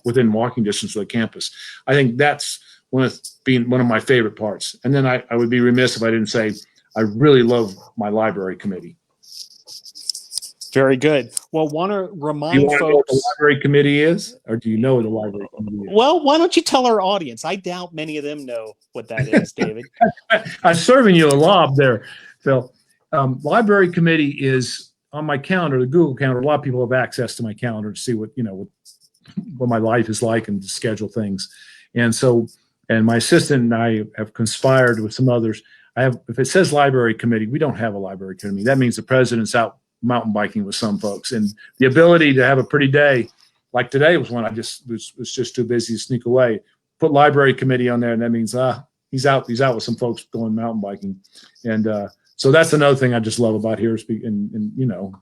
within walking distance of the campus. I think that's one of my favorite parts. And then I would be remiss if I didn't say I really love my library committee. Very good. Well, want to remind do you want folks. To know what the library committee is, or do you know what the library committee is? Well, why don't you tell our audience? I doubt many of them know what that is, David. I'm serving you a lob there, Phil. Library committee is on my calendar, the Google calendar. A lot of people have access to my calendar to see what my life is like and to schedule things. And my assistant and I have conspired with some others. If it says library committee, we don't have a library committee. That means the president's out mountain biking with some folks, and the ability to have a pretty day like today was one I just was just too busy to sneak away. Put library committee on there, and that means he's out with some folks going mountain biking, and so that's another thing I just love about here. And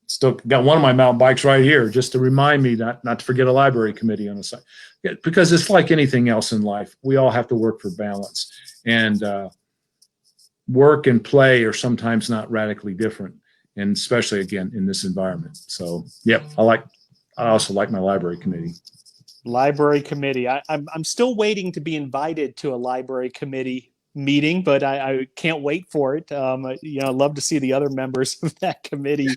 still got one of my mountain bikes right here just to remind me not to forget a library committee on the side, because it's like anything else in life. We all have to work for balance, and work and play are sometimes not radically different. And especially again in this environment. So, yep, I also like my library committee. Library committee. I'm still waiting to be invited to a library committee meeting, but I can't wait for it. I'd love to see the other members of that committee.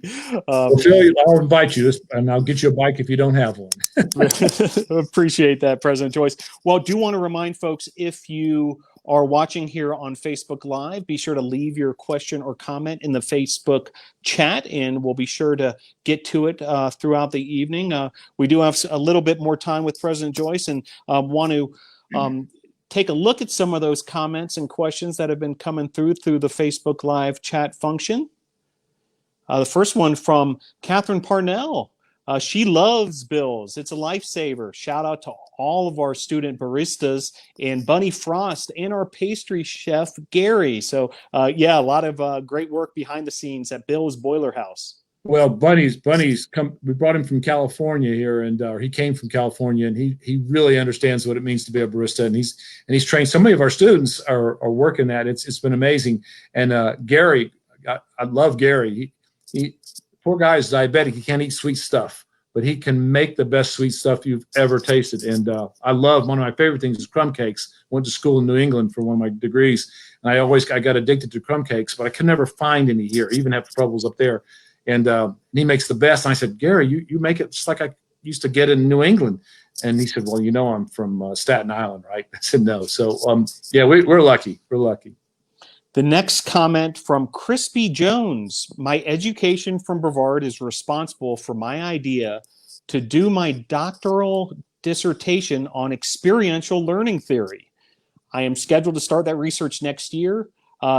Well, Phil, I'll invite you, and I'll get you a bike if you don't have one. Appreciate that, President Joyce. Well, do want to remind folks, if you are watching here on Facebook Live, be sure to leave your question or comment in the Facebook chat, and we'll be sure to get to it throughout the evening. We do have a little bit more time with President Joyce, and want to take a look at some of those comments and questions that have been coming through the Facebook Live chat function. The first one from Catherine Parnell. She loves Bill's. It's a lifesaver. Shout out to all of our student baristas and Bunny Frost and our pastry chef, Gary. So, a lot of great work behind the scenes at Bill's Boiler House. Well, Bunny's come. We brought him from California here, and he came from California, and he really understands what it means to be a barista, and he's trained. So many of our students are working that. It's been amazing. And Gary, I love Gary. He poor guy is diabetic. He can't eat sweet stuff, but he can make the best sweet stuff you've ever tasted. And I love, one of my favorite things is crumb cakes. Went to school in New England for one of my degrees, and I got addicted to crumb cakes, but I could never find any here. Even have troubles up there. And he makes the best. And I said, Gary, you make it just like I used to get in New England. And he said, well, I'm from Staten Island, right? I said, no. So, yeah, we're lucky. We're lucky. The next comment from Crispy Jones. My education from Brevard is responsible for my idea to do my doctoral dissertation on experiential learning theory. I am scheduled to start that research next year.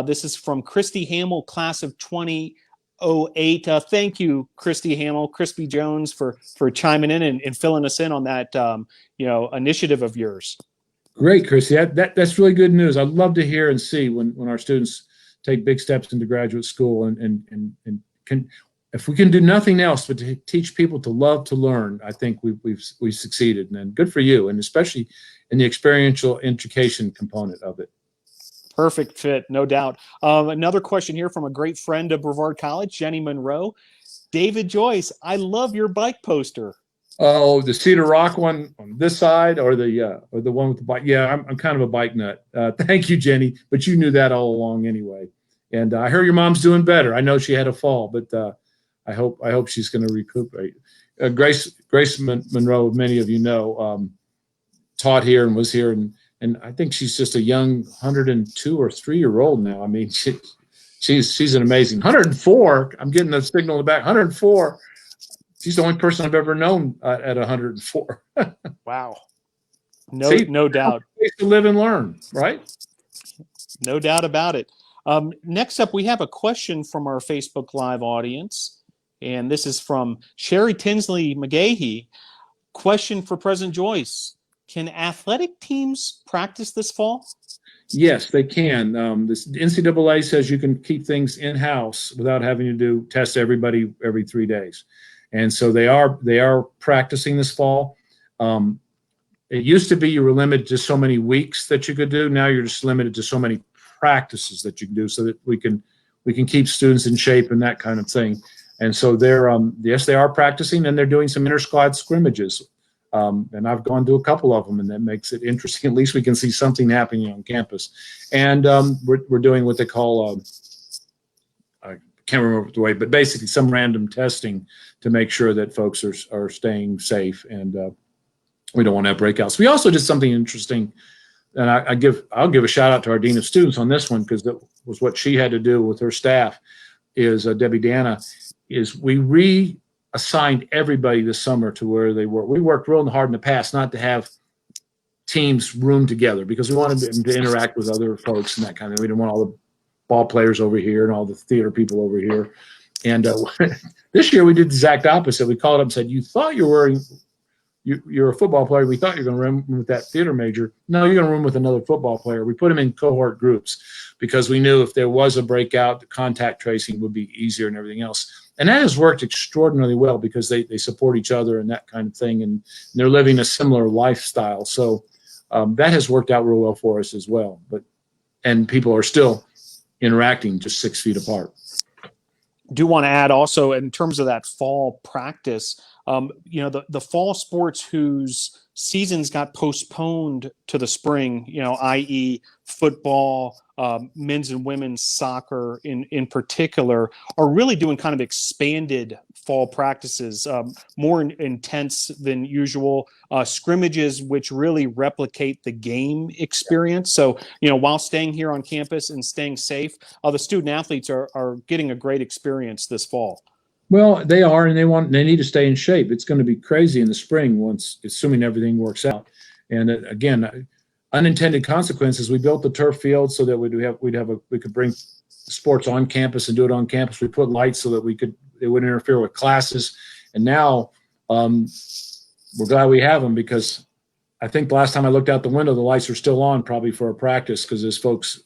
This is from Christy Hamill, class of 2008. Thank you, Christy Hamill, Crispy Jones, for chiming in and filling us in on that initiative of yours. Great, Christy. That's really good news. I'd love to hear and see when our students take big steps into graduate school and can, if we can do nothing else but to teach people to love to learn, I think we've succeeded. And good for you, and especially in the experiential education component of it. Perfect fit, no doubt. Another question here from a great friend of Brevard College, Jenny Monroe. David Joyce, I love your bike poster. Oh, the Cedar Rock one on this side, or the one with the bike? Yeah, I'm kind of a bike nut. Thank you, Jenny, but you knew that all along anyway. And I heard your mom's doing better. I know she had a fall, but I hope she's going to recuperate. Grace Monroe, many of you know, taught here and was here, and I think she's just a young 102 or 3-year-old now. I mean, she's an amazing 104. I'm getting a signal in the back. 104. She's the only person I've ever known at 104. Wow. No doubt. Place to live and learn, right? No doubt about it. Next up, we have a question from our Facebook Live audience, and this is from Sherry Tinsley McGahee. Question for President Joyce. Can athletic teams practice this fall? Yes, they can. The NCAA says you can keep things in-house without having to test everybody every 3 days. And so they are practicing this fall. It used to be you were limited to so many weeks that you could do. Now you're just limited to so many practices that you can do, so that we can keep students in shape and that kind of thing. And so yes, they are practicing, and they're doing some inter-squad scrimmages. And I've gone to a couple of them, and that makes it interesting. At least we can see something happening on campus. And we're doing what they call, I can't remember the way, but basically some random testing to make sure that folks are staying safe, and we don't want to have breakouts. We also did something interesting, and I'll give a shout out to our Dean of Students on this one, because that was what she had to do with her staff, is Debbie Dana, is we reassigned everybody this summer to where they were. We worked real hard in the past not to have teams room together, because we wanted them to interact with other folks and that kind of thing. We didn't want all the ball players over here and all the theater people over here. And this year we did the exact opposite. We called up and said, you thought you're a football player. We thought you were going to room with that theater major. No, you're going to room with another football player. We put them in cohort groups because we knew if there was a breakout, the contact tracing would be easier and everything else. And that has worked extraordinarily well, because they support each other and that kind of thing, and they're living a similar lifestyle. So that has worked out real well for us as well. And people are still interacting just 6 feet apart. Do want to add also, in terms of that fall practice, the fall sports whose seasons got postponed to the spring, i.e. football, men's and women's soccer in particular, are really doing kind of expanded fall practices, more intense than usual, scrimmages which really replicate the game experience. So, while staying here on campus and staying safe, the student athletes are getting a great experience this fall. Well, they are, and they need to stay in shape. It's going to be crazy in the spring, once, assuming everything works out. And again, unintended consequences. We built the turf field so that we could bring sports on campus and do it on campus. We put lights so that they wouldn't interfere with classes. And now we're glad we have them, because I think the last time I looked out the window, the lights are still on, probably for a practice, because as folks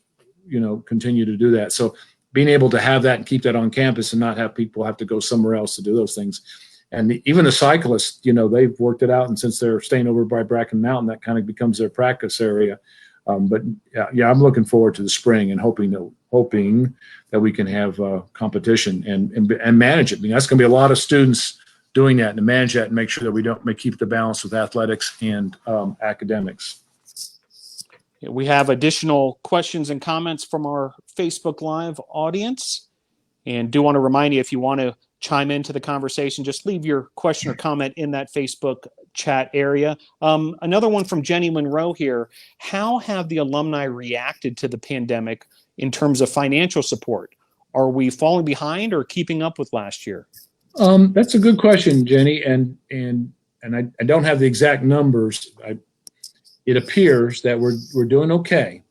continue to do that. So being able to have that and keep that on campus and not have people have to go somewhere else to do those things. And even the cyclists, they've worked it out. And since they're staying over by Bracken Mountain, that kind of becomes their practice area. But I'm looking forward to the spring and hoping that we can have competition and manage it. I mean, that's going to be a lot of students doing that and to manage that and make sure that we don't keep the balance with athletics and academics. We have additional questions and comments from our Facebook Live audience, and do want to remind you, if you want to chime into the conversation, just leave your question or comment in that Facebook chat area. Another one from Jenny Monroe here. How have the alumni reacted to the pandemic in terms of financial support? Are we falling behind or keeping up with last year? That's a good question, Jenny, and I don't have the exact numbers. It appears that we're doing okay.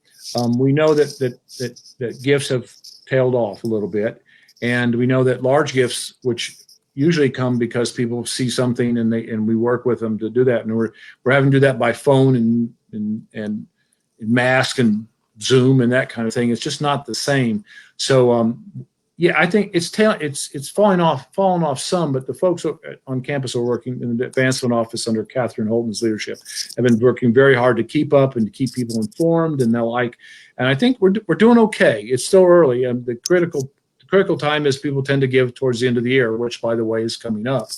We know that gifts have tailed off a little bit, and we know that large gifts, which usually come because people see something and we work with them to do that, and we're having to do that by phone and mask and Zoom and that kind of thing. It's just not the same. So I think it's falling off some, but the folks on campus are working in the advancement office under Catherine Holton's leadership have been working very hard to keep up and to keep people informed and the like. And I think we're doing okay. It's still early, and the critical time is people tend to give towards the end of the year, which, by the way, is coming up.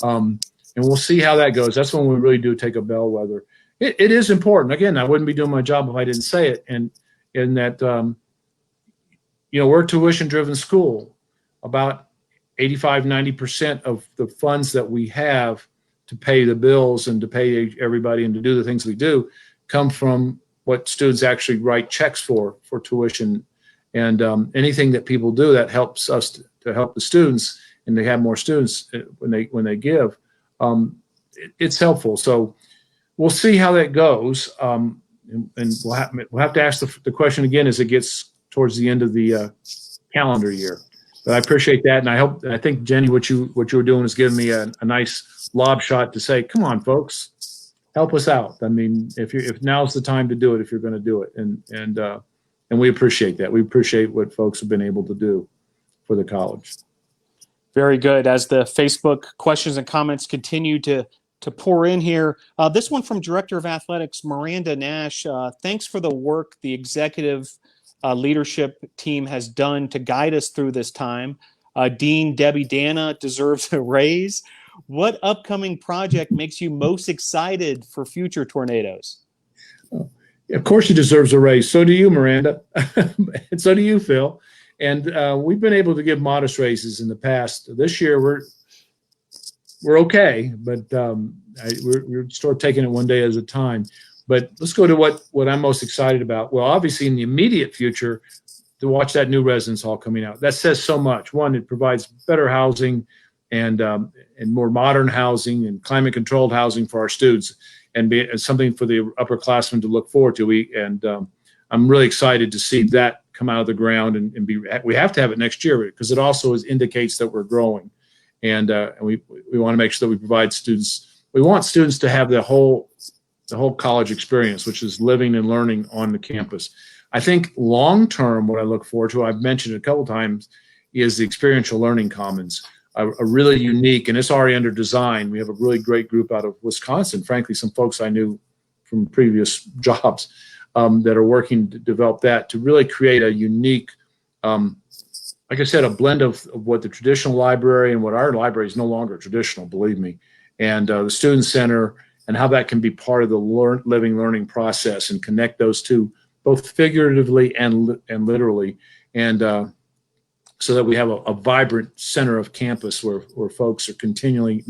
And we'll see how that goes. That's when we really do take a bellwether. It is important. Again, I wouldn't be doing my job if I didn't say it. And in that, we're a tuition-driven school. About 85-90% of the funds that we have to pay the bills and to pay everybody and to do the things we do come from what students actually write checks for tuition. And anything that people do that helps us to help the students, and they have more students when they give, it's helpful. So we'll see how that goes, and we'll have to ask the question again as it gets towards the end of the calendar year. But I appreciate that, and I think Jenny, what you were doing is giving me a nice lob shot to say, come on, folks, help us out. I mean, if now's the time to do it, if you're going to do it, and we appreciate that. We appreciate what folks have been able to do for the college. Very good. As the Facebook questions and comments continue to pour in here, this one from Director of Athletics, Miranda Nash. Thanks for the work the executive leadership team has done to guide us through this time. Dean Debbie Dana deserves a raise. What upcoming project makes you most excited for future tornadoes? Of course, she deserves a raise. So do you, Miranda. And so do you, Phil. And we've been able to give modest raises in the past. This year, we're okay, but we're sort of taking it one day at a time. But let's go to what I'm most excited about. Well, obviously, in the immediate future, to watch that new residence hall coming out. That says so much. One, it provides better housing and more modern housing and climate-controlled housing for our students, and something for the upperclassmen to look forward to. I'm really excited to see that come out of the ground and we have to have it next year because it also indicates that we're growing, and we want to make sure that we provide students. We want students to have the whole college experience, which is living and learning on the campus. I think long term, what I look forward to, I've mentioned it a couple times, is the experiential learning commons. A really unique, and it's already under design. We have a really great group out of Wisconsin, frankly, some folks I knew from previous jobs that are working to develop that to really create a unique, like I said, a blend of what the traditional library and what our library is no longer traditional, believe me, and the student center and how that can be part of the living learning process and connect those two, both figuratively and literally, and so that we have a vibrant center of campus where folks are continually,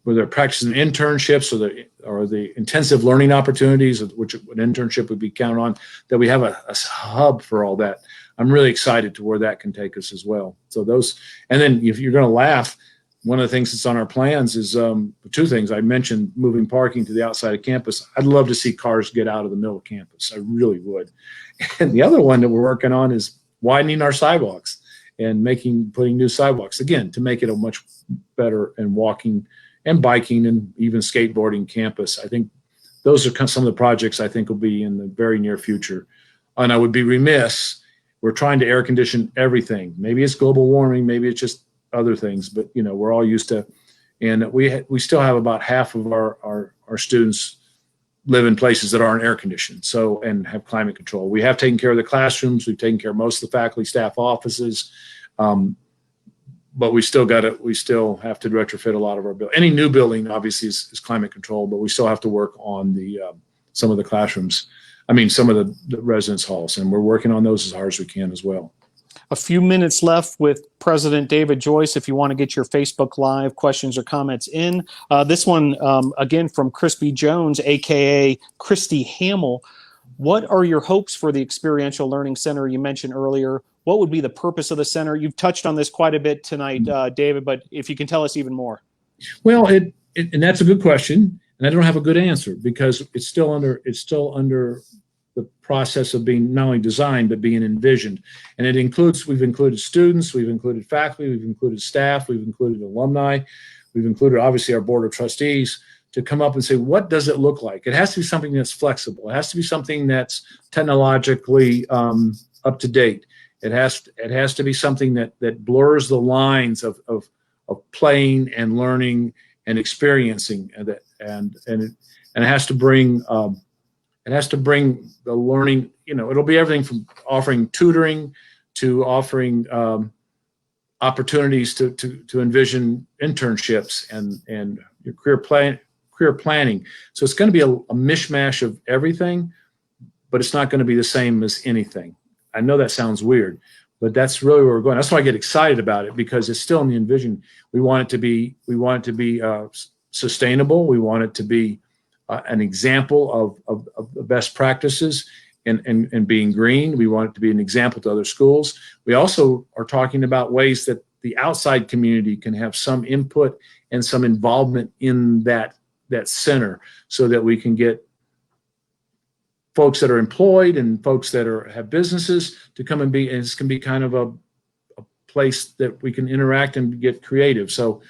whether they're practicing internships or the intensive learning opportunities, which an internship would be counted on, that we have a hub for all that. I'm really excited to where that can take us as well. So those, and then if you're going to laugh, one of the things that's on our plans is two things. I mentioned moving parking to the outside of campus. I'd love to see cars get out of the middle of campus. I really would. And the other one that we're working on is widening our sidewalks and putting new sidewalks, again, to make it a much better and walking and biking and even skateboarding campus. I think those are some of the projects I think will be in the very near future. And I would be remiss we're trying to air condition everything. Maybe it's global warming, maybe it's just other things, but we're all used to. And we still have about half of our students live in places that aren't air conditioned, and have climate control. We have taken care of the classrooms. We've taken care of most of the faculty, staff offices, but we still have to retrofit a lot of our buildings. Any new building obviously is climate controlled, but we still have to work on some of the classrooms. Some of the residence halls, and we're working on those as hard as we can as well. A few minutes left with President David Joyce. If you want to get your Facebook Live questions or comments in. This one, again, from Crispy Jones, a.k.a. Christy Hamill. What are your hopes for the Experiential Learning Center you mentioned earlier? What would be the purpose of the center? You've touched on this quite a bit tonight, David, but if you can tell us even more. Well, and that's a good question, and I don't have a good answer because it's still under the process of being not only designed but being envisioned. And we've included students, we've included faculty, we've included staff, we've included alumni, we've included obviously our board of trustees to come up and say, what does it look like? It has to be something that's flexible. It has to be something that's technologically up to date. It has to be something that blurs the lines of playing and learning and experiencing, and it has to bring the learning. It'll be everything from offering tutoring to offering opportunities to envision internships and your career planning. So it's going to be a mishmash of everything, but it's not going to be the same as anything. I know that sounds weird, but that's really where we're going. That's why I get excited about it, because it's still in the envision. We want it to be sustainable. We want it to be an example of the best practices and being green. We want it to be an example to other schools. We also are talking about ways that the outside community can have some input and some involvement in that center, so that we can get folks that are employed and folks that have businesses to come and this can be kind of a place that we can interact and get creative. So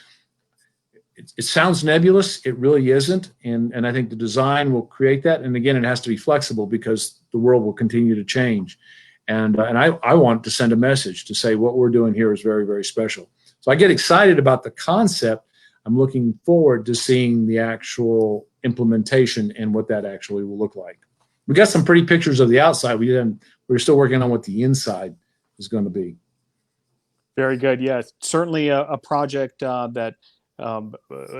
it sounds nebulous. It really isn't. And I think the design will create that. And again, it has to be flexible because the world will continue to change. And I want to send a message to say what we're doing here is very, very special. So I get excited about the concept. I'm looking forward to seeing the actual implementation and what that actually will look like. We got some pretty pictures of the outside. We're still working on what the inside is going to be. Very good. Yeah, certainly a project that a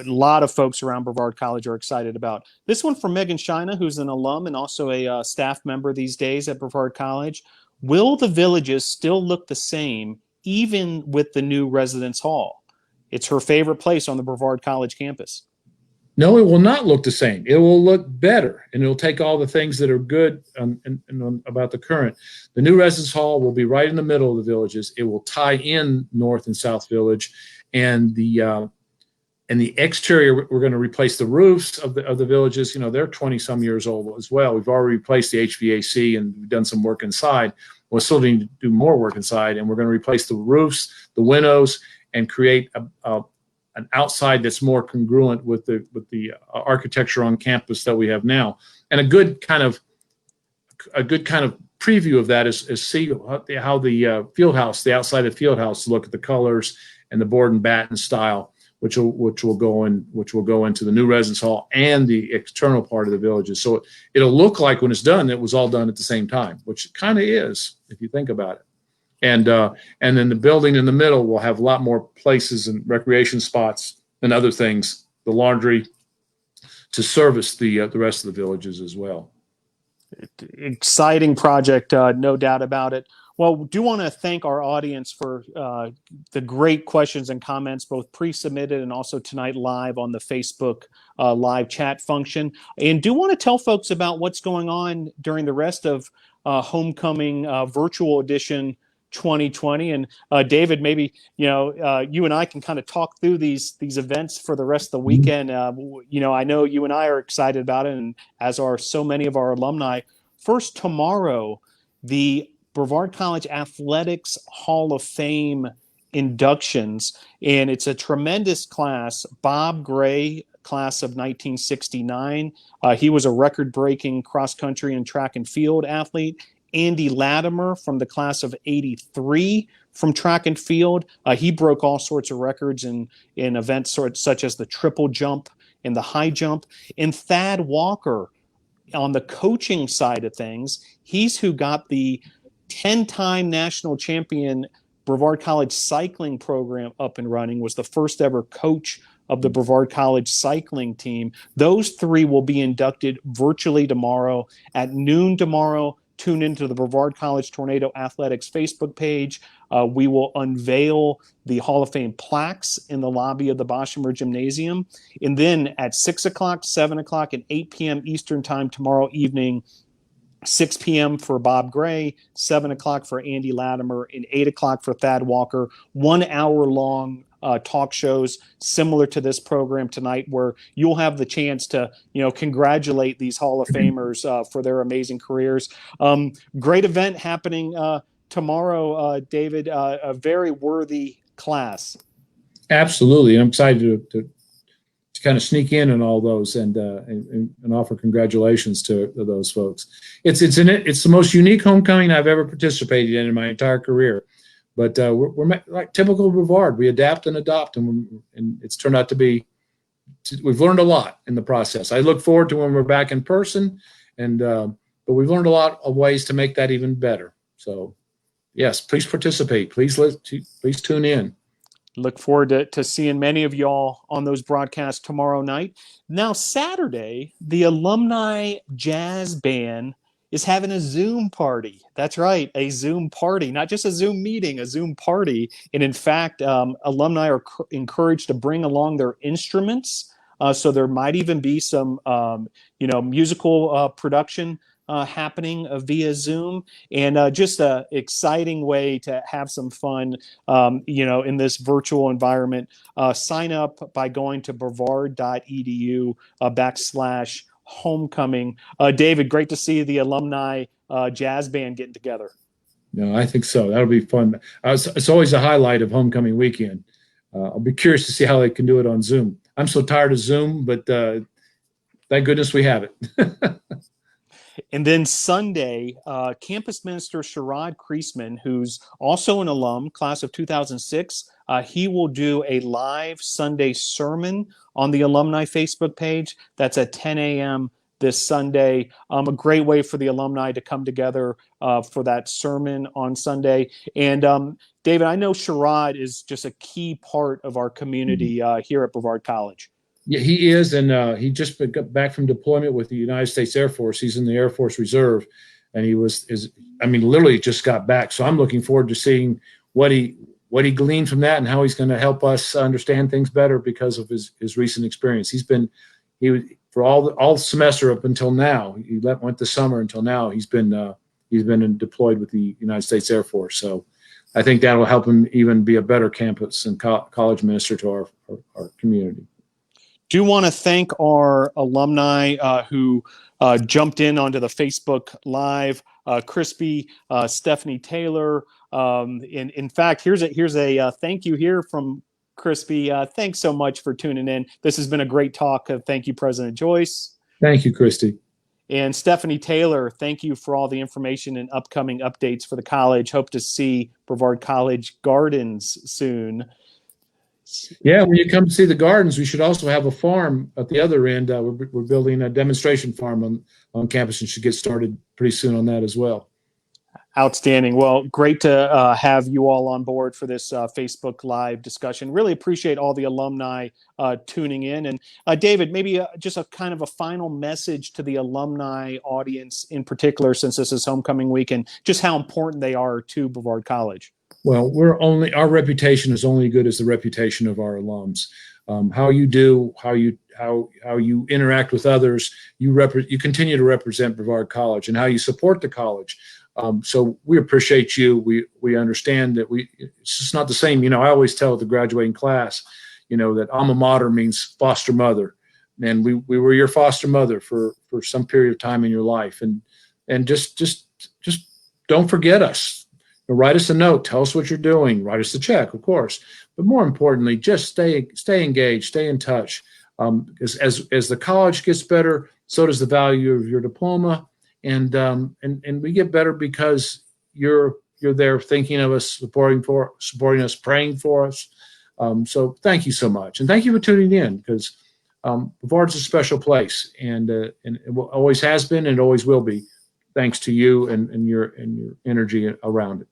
lot of folks around Brevard College are excited about. This one from Megan Shina, who's an alum and also a staff member these days at Brevard College. Will the villages still look the same even with the new residence hall? It's her favorite place on the Brevard College campus. No, it will not look the same. It will look better, and it'll take all the things that are good about the current. The new residence hall will be right in the middle of the villages. It will tie in North and South Village, and the exterior, we're going to replace the roofs of the villages. They're 20-some years old as well. We've already replaced the HVAC, and we've done some work inside. We'll still need to do more work inside, and we're going to replace the roofs, the windows, and create an outside that's more congruent with the architecture on campus that we have now. And a good kind of preview of that is see how the field house, the outside of the field house, look at the colors and the board and batten style, which will go into the new residence hall and the external part of the villages. So it'll look like when it's done, it was all done at the same time, which it kind of is if you think about it. And then the building in the middle will have a lot more places and recreation spots and other things, the laundry, to service the rest of the villages as well. Exciting project, no doubt about it. Well, do want to thank our audience for the great questions and comments, both pre-submitted and also tonight live on the Facebook live chat function. And do want to tell folks about what's going on during the rest of Homecoming Virtual Edition 2020. And David, maybe you and I can kind of talk through these events for the rest of the weekend. I know you and I are excited about it, and as are so many of our alumni. First, tomorrow, the Brevard College Athletics Hall of Fame inductions, and it's a tremendous class. Bob Gray, class of 1969. He was a record-breaking cross-country and track and field athlete. Andy Latimer from the class of '83 from track and field. He broke all sorts of records in events such as the triple jump and the high jump. And Thad Walker on the coaching side of things, he's who got the 10-time national champion Brevard College cycling program up and running, was the first ever coach of the Brevard College cycling team. Those three will be inducted virtually tomorrow at noon tomorrow. Tune into the Brevard College Tornado Athletics Facebook page. We will unveil the Hall of Fame plaques in the lobby of the Boshemer Gymnasium. And then at 6 o'clock, 7 o'clock, and 8 p.m. Eastern Time tomorrow evening, 6 p.m. for Bob Gray, 7 o'clock for Andy Latimer, and 8 o'clock for Thad Walker. 1 hour long talk shows similar to this program tonight, where you'll have the chance to, congratulate these Hall of Famers for their amazing careers. Great event happening tomorrow, David. A very worthy class. Absolutely. I'm excited to kind of sneak in on all those and offer congratulations to those folks. It's the most unique homecoming I've ever participated in my entire career. But we're like typical Brevard. We adapt and adopt, and it's turned out to be. We've learned a lot in the process. I look forward to when we're back in person, but we've learned a lot of ways to make that even better. So, yes, please participate. Please tune in. Look forward to seeing many of y'all on those broadcasts tomorrow night. Now, Saturday, the Alumni Jazz Band is having a Zoom party. That's right, a Zoom party, not just a Zoom meeting, a Zoom party. And in fact, alumni are encouraged to bring along their instruments. So there might even be some, musical production happening via Zoom, and just an exciting way to have some fun, in this virtual environment. Sign up by going to brevard.edu/homecoming. David, great to see the Alumni Jazz Band getting together. No, I think so. That'll be fun. It's always a highlight of homecoming weekend. I'll be curious to see how they can do it on Zoom. I'm so tired of Zoom, but thank goodness we have it. And then Sunday, campus minister Sherrod Kreisman, who's also an alum, class of 2006, he will do a live Sunday sermon on the Alumni Facebook page. That's at 10 a.m. this Sunday. A great way for the alumni to come together for that sermon on Sunday. And David, I know Sherrod is just a key part of our community here at Brevard College. Yeah, he is, and he just got back from deployment with the United States Air Force. He's in the Air Force Reserve, and literally just got back. So I'm looking forward to seeing what he gleaned from that and how he's going to help us understand things better because of his recent experience. He for all semester up until now. He went the summer until now. He's been deployed with the United States Air Force. So I think that will help him even be a better campus and college minister to our community. Do want to thank our alumni who jumped in onto the Facebook Live. Crispy, Stephanie Taylor. In fact, here's a thank you here from Crispy. Thanks so much for tuning in. This has been a great talk. Thank you, President Joyce. Thank you, Christy. And Stephanie Taylor, thank you for all the information and upcoming updates for the college. Hope to see Brevard College Gardens soon. Yeah, when you come to see the gardens, we should also have a farm at the other end. We're building a demonstration farm on campus and should get started pretty soon on that as well. Outstanding. Well, great to have you all on board for this Facebook Live discussion. Really appreciate all the alumni tuning in. And David, maybe just a kind of a final message to the alumni audience in particular, since this is homecoming week, and just how important they are to Brevard College. Well, our reputation is only good as the reputation of our alums. How you do, how you interact with others, you continue to represent Brevard College, and how you support the college. So we appreciate you. We understand that it's just not the same. I always tell the graduating class, that alma mater means foster mother, and we were your foster mother for some period of time in your life, and just don't forget us. Write us a note. Tell us what you're doing. Write us a check, of course. But more importantly, just stay engaged, stay in touch. As the college gets better, so does the value of your diploma and we get better because you're there thinking of us, supporting us, praying for us. So thank you so much, and thank you for tuning in, because Brevard's a special place, and it always has been and it always will be, thanks to you and your energy around it.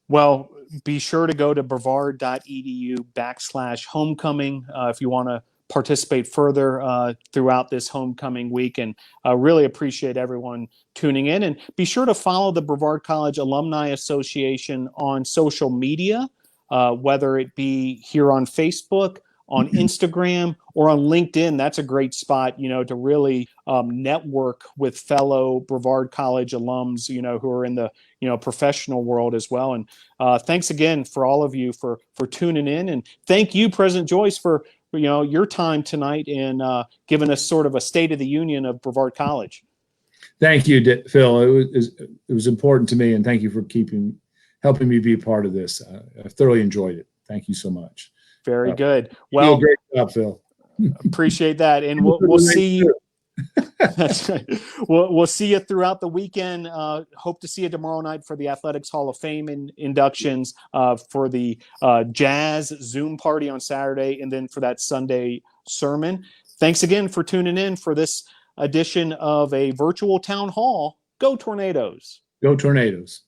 Well, be sure to go to brevard.edu/homecoming if you want to participate further throughout this homecoming week. And really appreciate everyone tuning in. And be sure to follow the Brevard College Alumni Association on social media, whether it be here on Facebook, on Instagram, or on LinkedIn. That's a great spot, to really network with fellow Brevard College alums, who are in the, professional world as well. And thanks again for all of you for tuning in. And thank you, President Joyce, for, your time tonight and giving us sort of a State of the Union of Brevard College. Thank you, Phil. It was important to me, and thank you for helping me be a part of this. I thoroughly enjoyed it. Thank you so much. Very good. Well, great job, Phil. Appreciate that, and we'll see you. That's right. We'll see you throughout the weekend. Hope to see you tomorrow night for the Athletics Hall of Fame inductions, for the Jazz Zoom party on Saturday, and then for that Sunday sermon. Thanks again for tuning in for this edition of a virtual town hall. Go Tornadoes. Go Tornadoes.